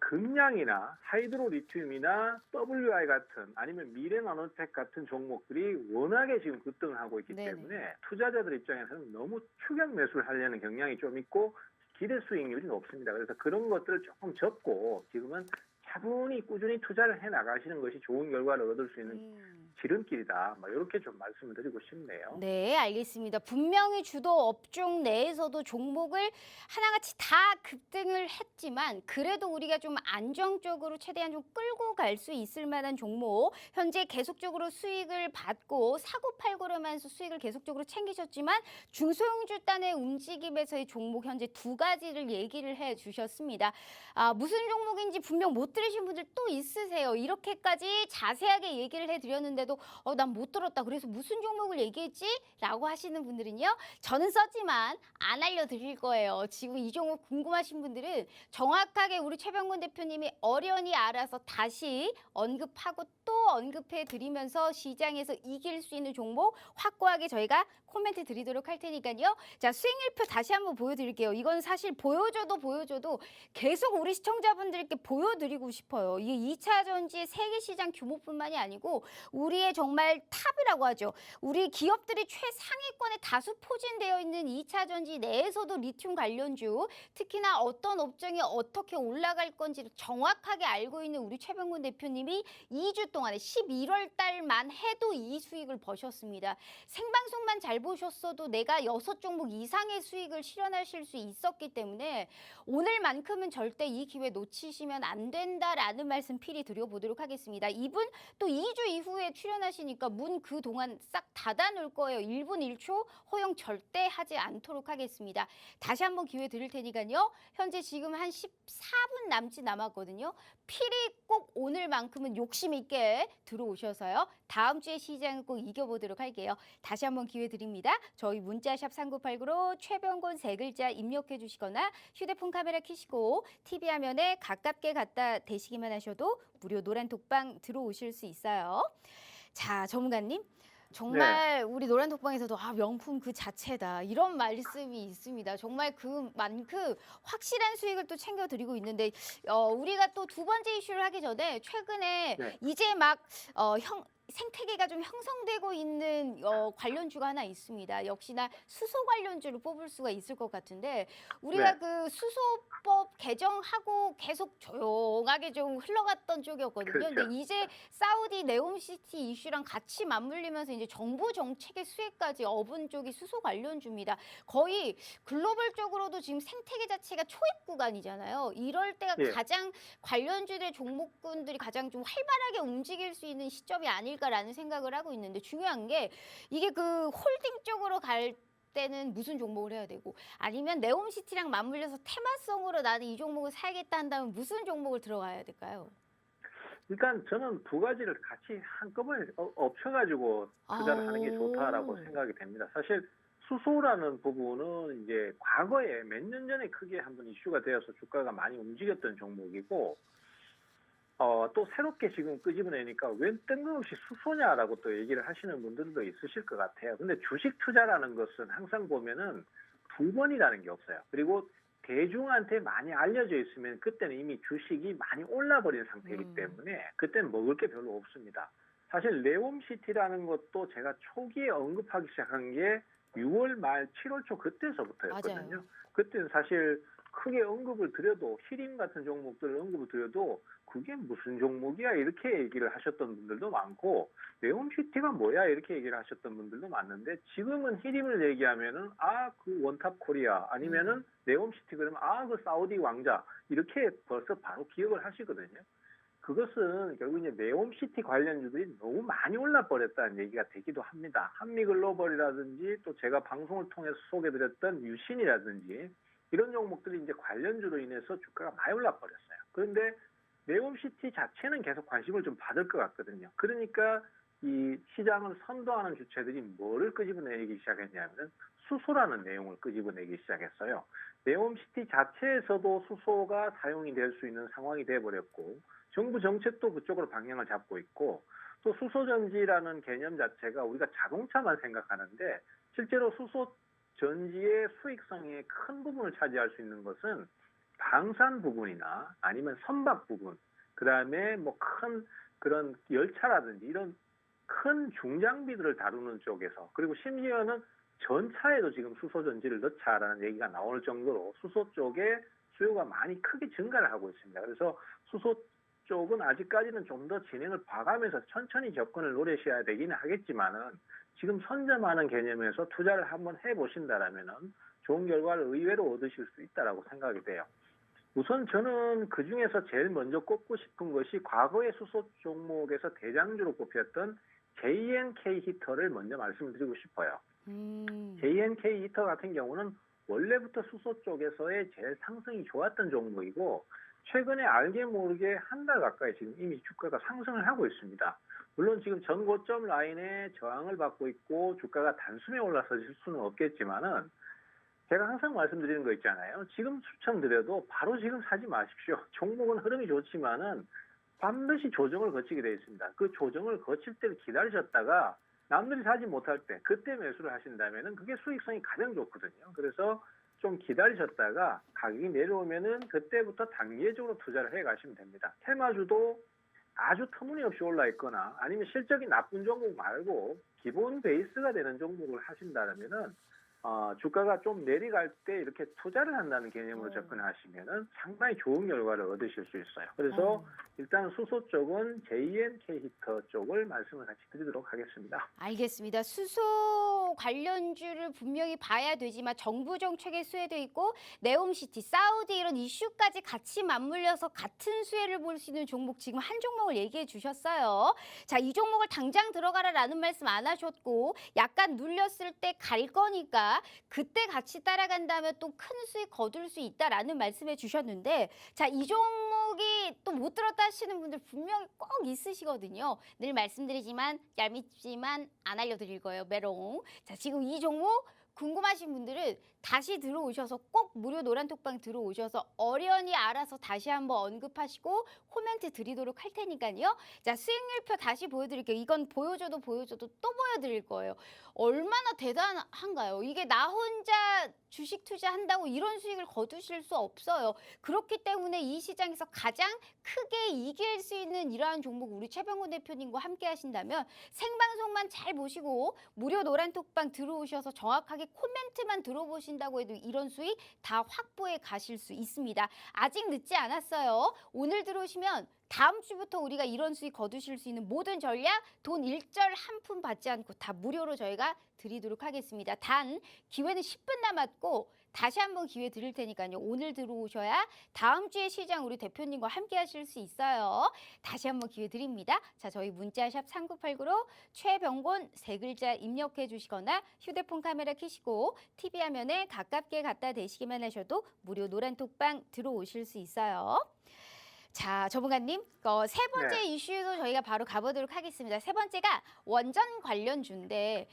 금양이나 하이드로리튬이나 WI 같은 아니면 미래나노텍 같은 종목들이 워낙에 지금 급등을 하고 있기 때문에 투자자들 입장에서는 너무 추격 매수를 하려는 경향이 좀 있고 기대 수익률이 높습니다. 그래서 그런 것들을 조금 접고 지금은 차분히 꾸준히 투자를 해 나가시는 것이 좋은 결과를 얻을 수 있는 지름길이다. 뭐 이렇게 좀 말씀을 드리고 싶네요. 네, 알겠습니다. 분명히 주도 업종 내에서도 종목을 하나같이 다 급등을 했지만 그래도 우리가 좀 안정적으로 최대한 좀 끌고 갈 수 있을 만한 종목, 현재 계속적으로 수익을 받고 사고 팔고를 하면서 수익을 계속적으로 챙기셨지만 중소형주단의 움직임에서의 종목 현재 두 가지를 얘기를 해 주셨습니다. 무슨 종목인지 분명 못 들으신 분들 또 있으세요. 이렇게까지 자세하게 얘기를 해드렸는데도 난 못 들었다. 그래서 무슨 종목을 얘기했지? 라고 하시는 분들은요. 저는 썼지만 안 알려드릴 거예요. 지금 이 종목 궁금하신 분들은 정확하게 우리 최병곤 대표님이 어련히 알아서 다시 언급하고 또 언급해 드리면서 시장에서 이길 수 있는 종목 확고하게 저희가 코멘트 드리도록 할 테니까요. 자, 수익률표 다시 한번 보여드릴게요. 이건 사실 보여줘도 계속 우리 시청자분들께 보여드리고 싶어요. 이게 2차 전지의 세계 시장 규모뿐만이 아니고 우리의 정말 탑이라고 하죠. 우리 기업들이 최상위권에 다수 포진되어 있는 2차 전지 내에서도 리튬 관련주, 특히나 어떤 업종이 어떻게 올라갈 건지를 정확하게 알고 있는 우리 최병곤 대표님이 2주 동안에 11월 달만 해도 이 수익을 버셨습니다. 생방송만 잘 보셨어도 내가 6종목 이상의 수익을 실현하실 수 있었기 때문에 오늘만큼은 절대 이 기회 놓치시면 안 된다라는 말씀 필히 드려보도록 하겠습니다. 이분 또 2주 이후에 출연하시니까 문 그동안 싹 닫아놓을 거예요. 1분 1초 허용 절대 하지 않도록 하겠습니다. 다시 한번 기회 드릴 테니까요. 현재 지금 한 14분 남짓 남았거든요. 필히 꼭 오늘만큼은 욕심 있게 들어오셔서요. 다음 주에 시장을 꼭 이겨보도록 할게요. 다시 한번 기회 드립니다. 저희 문자샵 3989로 최병곤 세 글자 입력해 주시거나 휴대폰 카메라 켜시고 TV 화면에 가깝게 갖다 대시기만 하셔도 무료 노란 톡방 들어오실 수 있어요. 자, 전문가님. 정말 우리 노란 톡방에서도 명품 그 자체다 이런 말씀이 있습니다. 정말 그만큼 확실한 수익을 또 챙겨드리고 있는데 우리가 또 두 번째 이슈를 하기 전에 최근에 이제 막 생태계가 좀 형성되고 있는 관련주가 하나 있습니다. 역시나 수소 관련주를 뽑을 수가 있을 것 같은데 우리가 그 수소법 개정하고 계속 조용하게 좀 흘러갔던 쪽이었거든요. 그렇죠. 근데 이제 사우디 네옴시티 이슈랑 같이 맞물리면서 이제 정부 정책의 수혜까지 업은 쪽이 수소 관련주입니다. 거의 글로벌적으로도 지금 생태계 자체가 초입 구간이잖아요. 이럴 때가 가장 관련주들의 종목군들이 가장 좀 활발하게 움직일 수 있는 시점이 아닐까라는 생각을 하고 있는데 중요한 게 이게 그 홀딩 쪽으로 갈 때는 무슨 종목을 해야 되고 아니면 네옴시티랑 맞물려서 테마성으로 나는 이 종목을 사야겠다 한다면 무슨 종목을 들어가야 될까요? 일단 저는 두 가지를 같이 한꺼번에 엎쳐가지고 투자를 하는 게 좋다라고 생각이 됩니다. 사실 수소라는 부분은 이제 과거에 몇 년 전에 크게 한번 이슈가 되어서 주가가 많이 움직였던 종목이고 또 새롭게 지금 끄집어내니까 웬 뜬금없이 수소냐라고 또 얘기를 하시는 분들도 있으실 것 같아요. 근데 주식 투자라는 것은 항상 보면은 두 번이라는 게 없어요. 그리고 대중한테 많이 알려져 있으면 그때는 이미 주식이 많이 올라버린 상태이기 때문에 그때는 먹을 게 별로 없습니다. 사실 네옴시티라는 것도 제가 초기에 언급하기 시작한 게 6월 말 7월 초 그때서부터였거든요. 맞아요. 그때는 사실 크게 언급을 드려도 히림 같은 종목들을 언급을 드려도 그게 무슨 종목이야 이렇게 얘기를 하셨던 분들도 많고 네옴시티가 뭐야 이렇게 얘기를 하셨던 분들도 많은데 지금은 히림을 얘기하면은 그 원탑 코리아 아니면은 네옴시티 그러면 그 사우디 왕자 이렇게 벌써 바로 기억을 하시거든요. 그것은 결국 이제 네옴시티 관련주들이 너무 많이 올라버렸다는 얘기가 되기도 합니다. 한미글로벌이라든지 또 제가 방송을 통해서 소개드렸던 유신이라든지 이런 종목들이 이제 관련주로 인해서 주가가 많이 올라버렸어요. 그런데 네옴시티 자체는 계속 관심을 좀 받을 것 같거든요. 그러니까 이 시장을 선도하는 주체들이 뭐를 끄집어내기 시작했냐면 수소라는 내용을 끄집어내기 시작했어요. 네옴시티 자체에서도 수소가 사용이 될 수 있는 상황이 돼버렸고 정부 정책도 그쪽으로 방향을 잡고 있고 또 수소전지라는 개념 자체가 우리가 자동차만 생각하는데 실제로 수소전지의 수익성의 큰 부분을 차지할 수 있는 것은 방산 부분이나 아니면 선박 부분, 그 다음에 뭐 큰 그런 열차라든지 이런 큰 중장비들을 다루는 쪽에서 그리고 심지어는 전차에도 지금 수소전지를 넣자라는 얘기가 나올 정도로 수소 쪽에 수요가 많이 크게 증가를 하고 있습니다. 그래서 수소 쪽은 아직까지는 좀 더 진행을 봐가면서 천천히 접근을 노리셔야 되기는 하겠지만은 지금 선점하는 개념에서 투자를 한번 해보신다라면은 좋은 결과를 의외로 얻으실 수 있다라고 생각이 돼요. 우선 저는 그 중에서 제일 먼저 꼽고 싶은 것이 과거의 수소 종목에서 대장주로 꼽혔던 JNK 히터를 먼저 말씀을 드리고 싶어요. JNK 히터 같은 경우는 원래부터 수소 쪽에서의 제일 상승이 좋았던 종목이고 최근에 알게 모르게 한 달 가까이 지금 이미 주가가 상승을 하고 있습니다. 물론 지금 전고점 라인에 저항을 받고 있고 주가가 단숨에 올라서질 수는 없겠지만은 제가 항상 말씀드리는 거 있잖아요. 지금 추천드려도 바로 지금 사지 마십시오. 종목은 흐름이 좋지만은 반드시 조정을 거치게 되어 있습니다. 그 조정을 거칠 때를 기다리셨다가 남들이 사지 못할 때 그때 매수를 하신다면은 그게 수익성이 가장 좋거든요. 그래서 좀 기다리셨다가 가격이 내려오면은 그때부터 단계적으로 투자를 해 가시면 됩니다. 테마주도 아주 터무니없이 올라 있거나 아니면 실적이 나쁜 종목 말고 기본 베이스가 되는 종목을 하신다면은 주가가 좀 내려갈 때 이렇게 투자를 한다는 개념으로 접근하시면은 상당히 좋은 결과를 얻으실 수 있어요. 그래서 일단 수소 쪽은 JNK 히터 쪽을 말씀을 같이 드리도록 하겠습니다. 알겠습니다. 수소 관련주를 분명히 봐야 되지만 정부 정책에 수혜도 있고 네옴시티, 사우디 이런 이슈까지 같이 맞물려서 같은 수혜를 볼 수 있는 종목 지금 한 종목을 얘기해 주셨어요. 자, 이 종목을 당장 들어가라라는 말씀 안 하셨고 약간 눌렸을 때 갈 거니까 그때 같이 따라간다면 또 큰 수익 거둘 수 있다라는 말씀해 주셨는데 자, 이 종목이 또 못 들었다 하시는 분들 분명히 꼭 있으시거든요. 늘 말씀드리지만 얄밉지만 안 알려드릴 거예요. 메롱. 자, 지금 이 종목 궁금하신 분들은 다시 들어오셔서 꼭 무료 노란톡방 들어오셔서 어련히 알아서 다시 한번 언급하시고 코멘트 드리도록 할 테니까요. 자, 수익률표 다시 보여드릴게요. 이건 보여줘도 또 보여드릴 거예요. 얼마나 대단한가요? 이게 나 혼자 주식 투자한다고 이런 수익을 거두실 수 없어요. 그렇기 때문에 이 시장에서 가장 크게 이길 수 있는 이러한 종목 우리 최병훈 대표님과 함께 하신다면 생방송만 잘 보시고 무료 노란톡방 들어오셔서 정확하게 코멘트만 들어보신다고 해도 이런 수익 다 확보해 가실 수 있습니다. 아직 늦지 않았어요. 오늘 들어오시면 다음 주부터 우리가 이런 수익 거두실 수 있는 모든 전략 돈 일절 한 푼 받지 않고 다 무료로 저희가 드리도록 하겠습니다. 단 기회는 10분 남았고 다시 한번 기회 드릴 테니까요. 오늘 들어오셔야 다음 주에 시장 우리 대표님과 함께 하실 수 있어요. 다시 한번 기회 드립니다. 자, 저희 문자샵 3989로 최병곤 세 글자 입력해 주시거나 휴대폰 카메라 켜시고 TV 화면에 가깝게 갖다 대시기만 하셔도 무료 노란톡방 들어오실 수 있어요. 자, 전문가님, 세 번째 이슈도 저희가 바로 가보도록 하겠습니다. 세 번째가 원전 관련주인데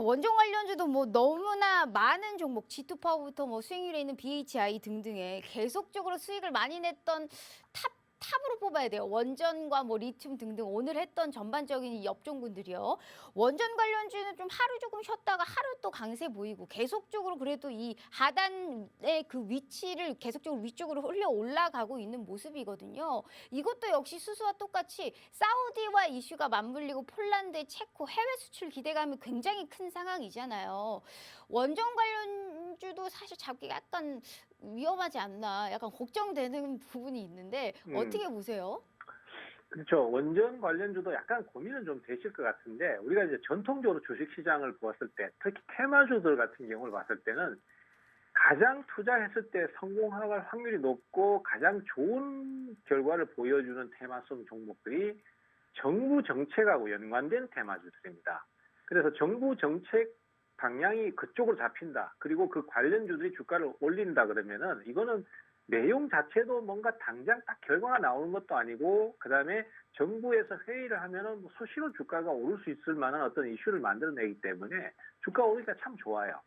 원전 관련주도 뭐 너무나 많은 종목, G2파워부터 뭐 수익률에 있는 BHI 등등에 계속적으로 수익을 많이 냈던 탑 탑으로 뽑아야 돼요. 원전과 뭐 리튬 등등 오늘 했던 전반적인 이 업종군들이요. 원전 관련주는 좀 하루 조금 쉬었다가 하루 또 강세 보이고 계속적으로 그래도 이 하단의 그 위치를 계속적으로 위쪽으로 흘려 올라가고 있는 모습이거든요. 이것도 역시 수수와 똑같이 사우디와 이슈가 맞물리고 폴란드, 체코 해외 수출 기대감이 굉장히 큰 상황이잖아요. 원전 관련주도 사실 잡기가 약간 위험하지 않나 약간 걱정되는 부분이 있는데 어떻게 보세요? 그렇죠. 원전 관련주도 약간 고민은 좀 되실 것 같은데 우리가 이제 전통적으로 주식시장을 보았을 때 특히 테마주들 같은 경우를 봤을 때는 가장 투자했을 때 성공할 확률이 높고 가장 좋은 결과를 보여주는 테마성 종목들이 정부 정책하고 연관된 테마주들입니다. 그래서 정부 정책 방향이 그쪽으로 잡힌다. 그리고 그 관련주들이 주가를 올린다 그러면은 이거는 내용 자체도 뭔가 당장 딱 결과가 나오는 것도 아니고 그다음에 정부에서 회의를 하면은 뭐 수시로 주가가 오를 수 있을 만한 어떤 이슈를 만들어내기 때문에 주가 오르기가 참 좋아요.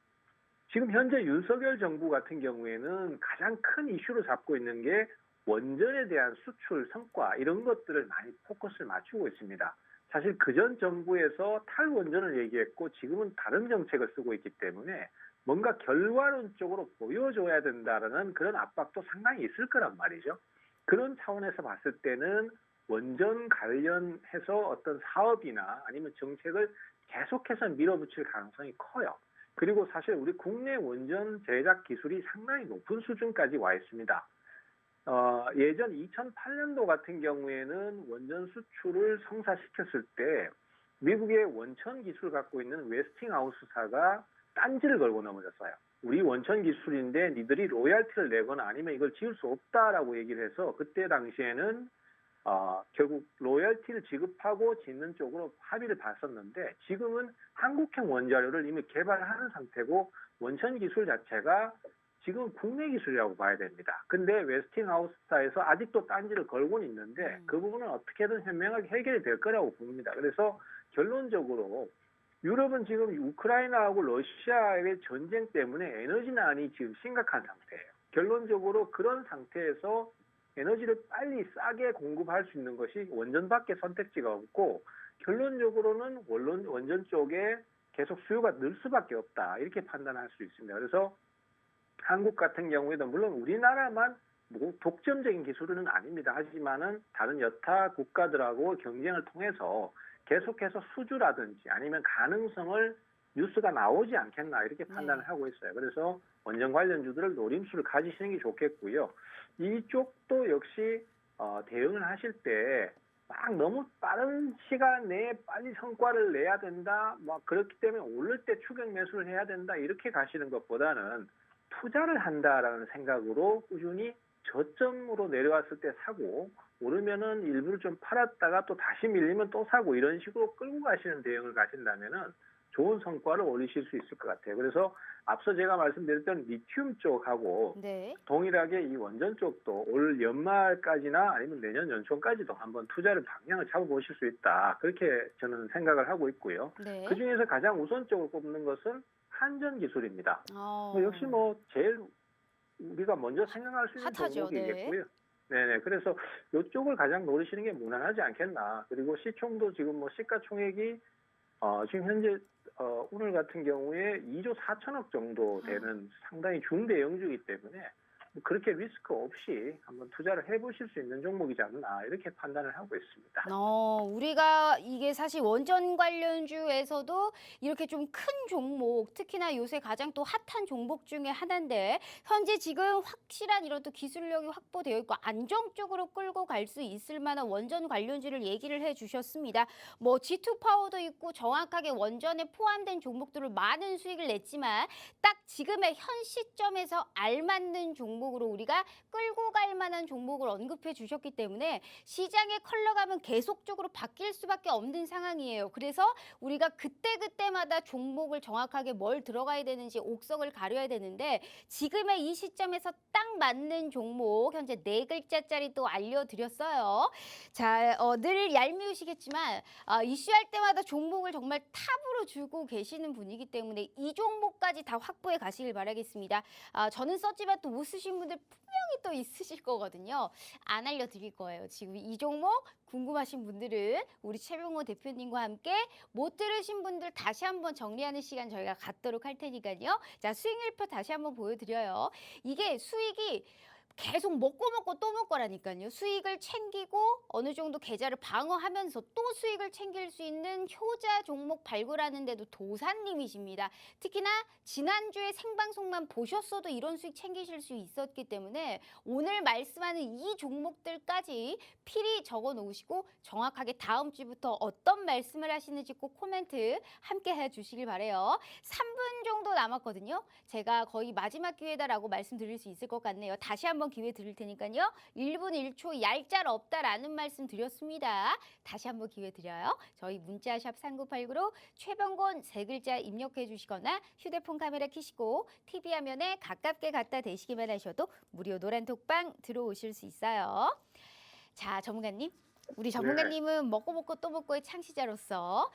지금 현재 윤석열 정부 같은 경우에는 가장 큰 이슈로 잡고 있는 게 원전에 대한 수출 성과 이런 것들을 많이 포커스를 맞추고 있습니다. 사실 그전 정부에서 탈원전을 얘기했고 지금은 다른 정책을 쓰고 있기 때문에 뭔가 결과론적으로 보여줘야 된다라는 그런 압박도 상당히 있을 거란 말이죠. 그런 차원에서 봤을 때는 원전 관련해서 어떤 사업이나 아니면 정책을 계속해서 밀어붙일 가능성이 커요. 그리고 사실 우리 국내 원전 제작 기술이 상당히 높은 수준까지 와 있습니다. 예전 2008년도 같은 경우에는 원전 수출을 성사시켰을 때 미국의 원천 기술을 갖고 있는 웨스팅하우스사가 딴지를 걸고 넘어졌어요. 우리 원천 기술인데 니들이 로열티를 내거나 아니면 이걸 지을 수 없다라고 얘기를 해서 그때 당시에는 결국 로열티를 지급하고 짓는 쪽으로 합의를 봤었는데 지금은 한국형 원자료를 이미 개발하는 상태고 원천 기술 자체가 지금 국내 기술이라고 봐야 됩니다. 근데 웨스팅하우스사에서 아직도 딴지를 걸고는 있는데 그 부분은 어떻게든 현명하게 해결이 될 거라고 봅니다. 그래서 결론적으로 유럽은 지금 우크라이나하고 러시아의 전쟁 때문에 에너지난이 지금 심각한 상태예요. 결론적으로 그런 상태에서 에너지를 빨리 싸게 공급할 수 있는 것이 원전밖에 선택지가 없고 결론적으로는 원전 쪽에 계속 수요가 늘 수밖에 없다. 이렇게 판단할 수 있습니다. 그래서 한국 같은 경우에도 물론 우리나라만 독점적인 기술은 아닙니다. 하지만은 다른 여타 국가들하고 경쟁을 통해서 계속해서 수주라든지 아니면 가능성을 뉴스가 나오지 않겠나 이렇게 판단을 하고 있어요. 그래서 원전 관련주들을 노림수를 가지시는 게 좋겠고요. 이쪽도 역시 대응을 하실 때 막 너무 빠른 시간 내에 빨리 성과를 내야 된다. 막 그렇기 때문에 오를 때 추격 매수를 해야 된다. 이렇게 가시는 것보다는 투자를 한다라는 생각으로 꾸준히 저점으로 내려왔을 때 사고 오르면은 일부를 좀 팔았다가 또 다시 밀리면 또 사고 이런 식으로 끌고 가시는 대응을 가신다면은 좋은 성과를 올리실 수 있을 것 같아요. 그래서 앞서 제가 말씀드렸던 리튬 쪽하고 동일하게 이 원전 쪽도 올 연말까지나 아니면 내년 연초까지도 한번 투자를 방향을 잡아보실 수 있다. 그렇게 저는 생각을 하고 있고요. 그중에서 가장 우선적으로 꼽는 것은 한전 기술입니다. 역시 제일 우리가 먼저 생각할 수 있는 종목이겠고요. 네네. 그래서 이쪽을 가장 노리시는 게 무난하지 않겠나. 그리고 시총도 지금 시가총액이 지금 현재 오늘 같은 경우에 2조 4천억 정도 되는 상당히 중대형주이기 때문에 그렇게 리스크 없이 한번 투자를 해보실 수 있는 종목이지 않나 이렇게 판단을 하고 있습니다. 우리가 이게 사실 원전 관련주에서도 이렇게 좀 큰 종목, 특히나 요새 가장 또 핫한 종목 중에 하나인데 현재 지금 확실한 이런 또 기술력이 확보되어 있고 안정적으로 끌고 갈 수 있을 만한 원전 관련주를 얘기를 해주셨습니다. G2 파워도 있고 정확하게 원전에 포함된 종목들을 많은 수익을 냈지만 딱 지금의 현 시점에서 알맞는 종목으로 우리가 끌고 갈 만한 종목을 언급해 주셨기 때문에 시장의 컬러감은 계속적으로 바뀔 수밖에 없는 상황이에요. 그래서 우리가 그때그때마다 종목을 정확하게 뭘 들어가야 되는지 옥석을 가려야 되는데 지금의 이 시점에서 딱 맞는 종목 현재 4글자짜리 또 알려드렸어요. 자, 늘 얄미우시겠지만 이슈할 때마다 종목을 정말 탑으로 주고 계시는 분이기 때문에 이 종목까지 다 확보해 가시길 바라겠습니다. 저는 썼지만 또 못 쓰실 보신 분들 분명히 또 있으실 거거든요. 안 알려드릴 거예요. 지금 이 종목 궁금하신 분들은 우리 최병호 대표님과 함께 못 들으신 분들 다시 한번 정리하는 시간 저희가 갖도록 할 테니까요. 자, 수익률표 다시 한번 보여드려요. 이게 수익이 계속 먹고 또 먹고라니까요. 수익을 챙기고 어느 정도 계좌를 방어하면서 또 수익을 챙길 수 있는 효자 종목 발굴하는데도 도사님이십니다. 특히나 지난주에 생방송만 보셨어도 이런 수익 챙기실 수 있었기 때문에 오늘 말씀하는 이 종목들까지 필히 적어 놓으시고 정확하게 다음 주부터 어떤 말씀을 하시는지 꼭 코멘트 함께 해주시길 바래요. 3분 정도 남았거든요. 제가 거의 마지막 기회다라고 말씀드릴 수 있을 것 같네요. 다시 한번 기회 드릴 테니까요. 1분 1초 얄짤 없다라는 말씀 드렸습니다. 다시 한번 기회 드려요. 저희 문자샵 3989로 최병곤 세 글자 입력해 주시거나 휴대폰 카메라 켜시고 TV 화면에 가깝게 갖다 대시기만 하셔도 무료 노란 톡방 들어오실 수 있어요. 자, 전문가님. 우리 전문가님은 먹고 또 먹고의 창시자로서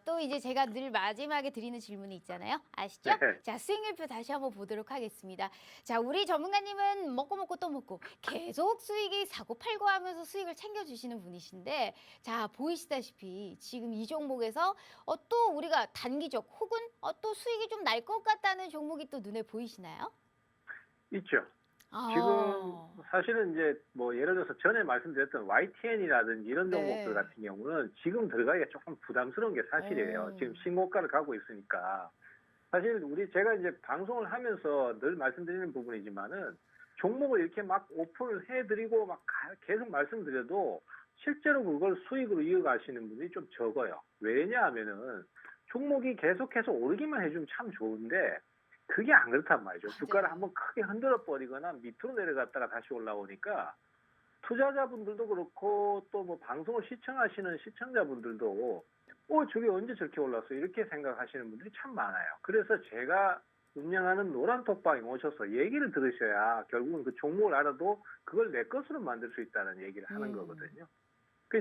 또 이제 제가 늘 마지막에 드리는 질문이 있잖아요. 아시죠? 네. 자, 수익률표 다시 한번 보도록 하겠습니다. 자, 우리 전문가님은 먹고 또 먹고 계속 수익이 사고 팔고 하면서 수익을 챙겨주시는 분이신데 자, 보이시다시피 지금 이 종목에서 또 우리가 단기적 혹은 또 수익이 좀 날 것 같다는 종목이 또 눈에 보이시나요? 있죠. 아. 지금 사실은 이제 뭐 예를 들어서 전에 말씀드렸던 YTN이라든지 이런 네. 종목들 같은 경우는 지금 들어가기가 조금 부담스러운 게 사실이에요. 지금 신고가를 가고 있으니까. 사실 제가 이제 방송을 하면서 늘 말씀드리는 부분이지만은 종목을 이렇게 막 오픈을 해드리고 막 계속 말씀드려도 실제로 그걸 수익으로 이어가시는 분들이 좀 적어요. 왜냐하면은 종목이 계속해서 오르기만 해주면 참 좋은데 그게 안 그렇단 말이죠. 맞아요. 주가를 한번 크게 흔들어 버리거나 밑으로 내려갔다가 다시 올라오니까 투자자분들도 그렇고 또 뭐 방송을 시청하시는 시청자분들도 저게 언제 저렇게 올랐어 이렇게 생각하시는 분들이 참 많아요. 그래서 제가 운영하는 노란 톡방에 오셔서 얘기를 들으셔야 결국은 그 종목을 알아도 그걸 내 것으로 만들 수 있다는 얘기를 하는 거거든요.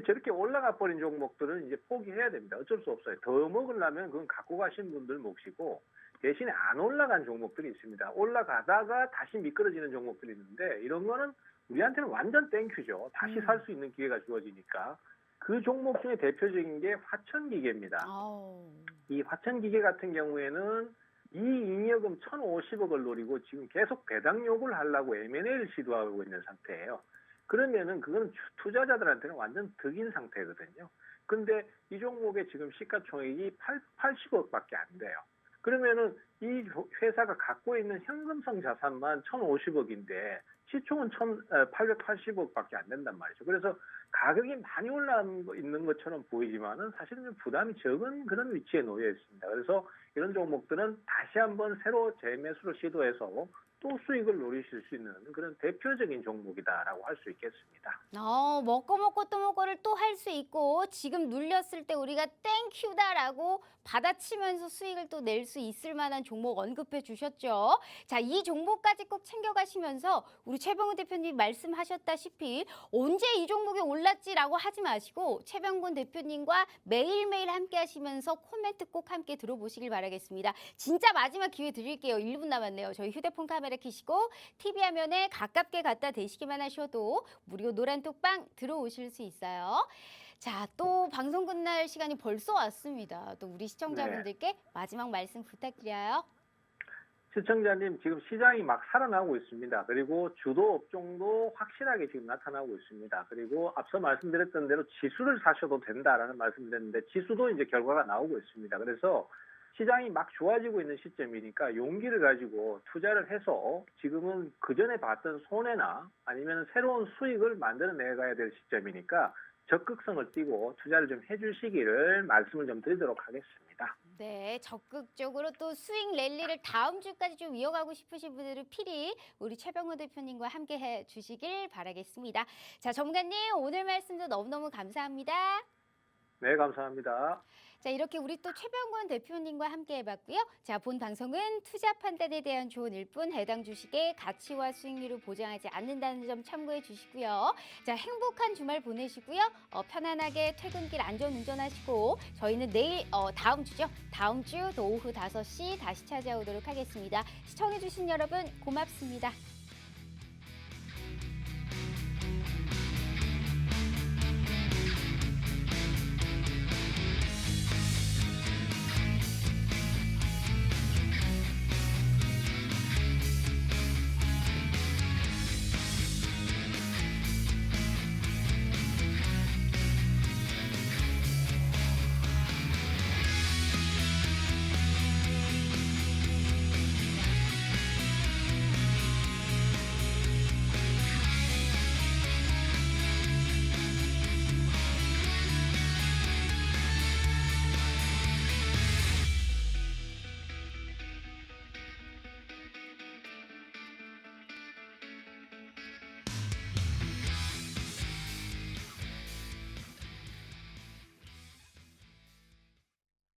저렇게 올라가 버린 종목들은 이제 포기해야 됩니다. 어쩔 수 없어요. 더 먹으려면 그건 갖고 가신 분들 몫이고 대신에 안 올라간 종목들이 있습니다. 올라가다가 다시 미끄러지는 종목들이 있는데 이런 거는 우리한테는 완전 땡큐죠. 다시 살 수 있는 기회가 주어지니까. 그 종목 중에 대표적인 게 화천기계입니다. 이 화천기계 같은 경우에는 이 잉여금 1,050억을 노리고 지금 계속 배당 요구를 하려고 M&A를 시도하고 있는 상태예요. 그러면은 그거는 투자자들한테는 완전 득인 상태거든요. 근데 이 종목의 지금 시가총액이 80억밖에 안 돼요. 그러면은 이 회사가 갖고 있는 현금성 자산만 1,050억인데 시총은 1,880억밖에 안 된단 말이죠. 그래서 가격이 많이 있는 것처럼 보이지만은 사실은 좀 부담이 적은 그런 위치에 놓여 있습니다. 그래서 이런 종목들은 다시 한번 새로 재매수를 시도해서 또 수익을 노리실 수 있는 그런 대표적인 종목이다라고 할 수 있겠습니다. 먹고 또 먹고를 또 할 수 있고 지금 눌렸을 때 우리가 땡큐다라고 받아치면서 수익을 또 낼 수 있을 만한 종목 언급해 주셨죠. 자, 이 종목까지 꼭 챙겨가시면서 우리 최병훈 대표님 말씀하셨다시피 언제 이 종목이 올랐지라고 하지 마시고 최병훈 대표님과 매일매일 함께 하시면서 코멘트 꼭 함께 들어보시길 바라겠습니다. 진짜 마지막 기회 드릴게요. 1분 남았네요. 저희 휴대폰 카메라 켜시고 TV 화면에 가깝게 갖다 대시기만 하셔도 무료 노란 톡방 들어오실 수 있어요. 자, 또 방송 끝날 시간이 벌써 왔습니다. 또 우리 시청자분들께 마지막 말씀 부탁드려요. 시청자님, 지금 시장이 막 살아나고 있습니다. 그리고 주도 업종도 확실하게 지금 나타나고 있습니다. 그리고 앞서 말씀드렸던 대로 지수를 사셔도 된다라는 말씀드렸는데 지수도 이제 결과가 나오고 있습니다. 그래서 시장이 막 좋아지고 있는 시점이니까 용기를 가지고 투자를 해서 지금은 그전에 봤던 손해나 아니면 새로운 수익을 만들어내가야 될 시점이니까 적극성을 띠고 투자를 좀 해주시기를 말씀을 좀 드리도록 하겠습니다. 네, 적극적으로 또 수익 랠리를 다음 주까지 좀 이어가고 싶으신 분들은 필히 우리 최병훈 대표님과 함께 해주시길 바라겠습니다. 자, 전문가님 오늘 말씀도 너무너무 감사합니다. 네, 감사합니다. 자, 이렇게 우리 또 최병곤 대표님과 함께 해봤고요. 자, 본 방송은 투자 판단에 대한 조언일 뿐 해당 주식의 가치와 수익률을 보장하지 않는다는 점 참고해 주시고요. 자, 행복한 주말 보내시고요. 편안하게 퇴근길 안전 운전하시고 저희는 내일 다음 주죠. 다음 주 오후 5시 다시 찾아오도록 하겠습니다. 시청해 주신 여러분 고맙습니다.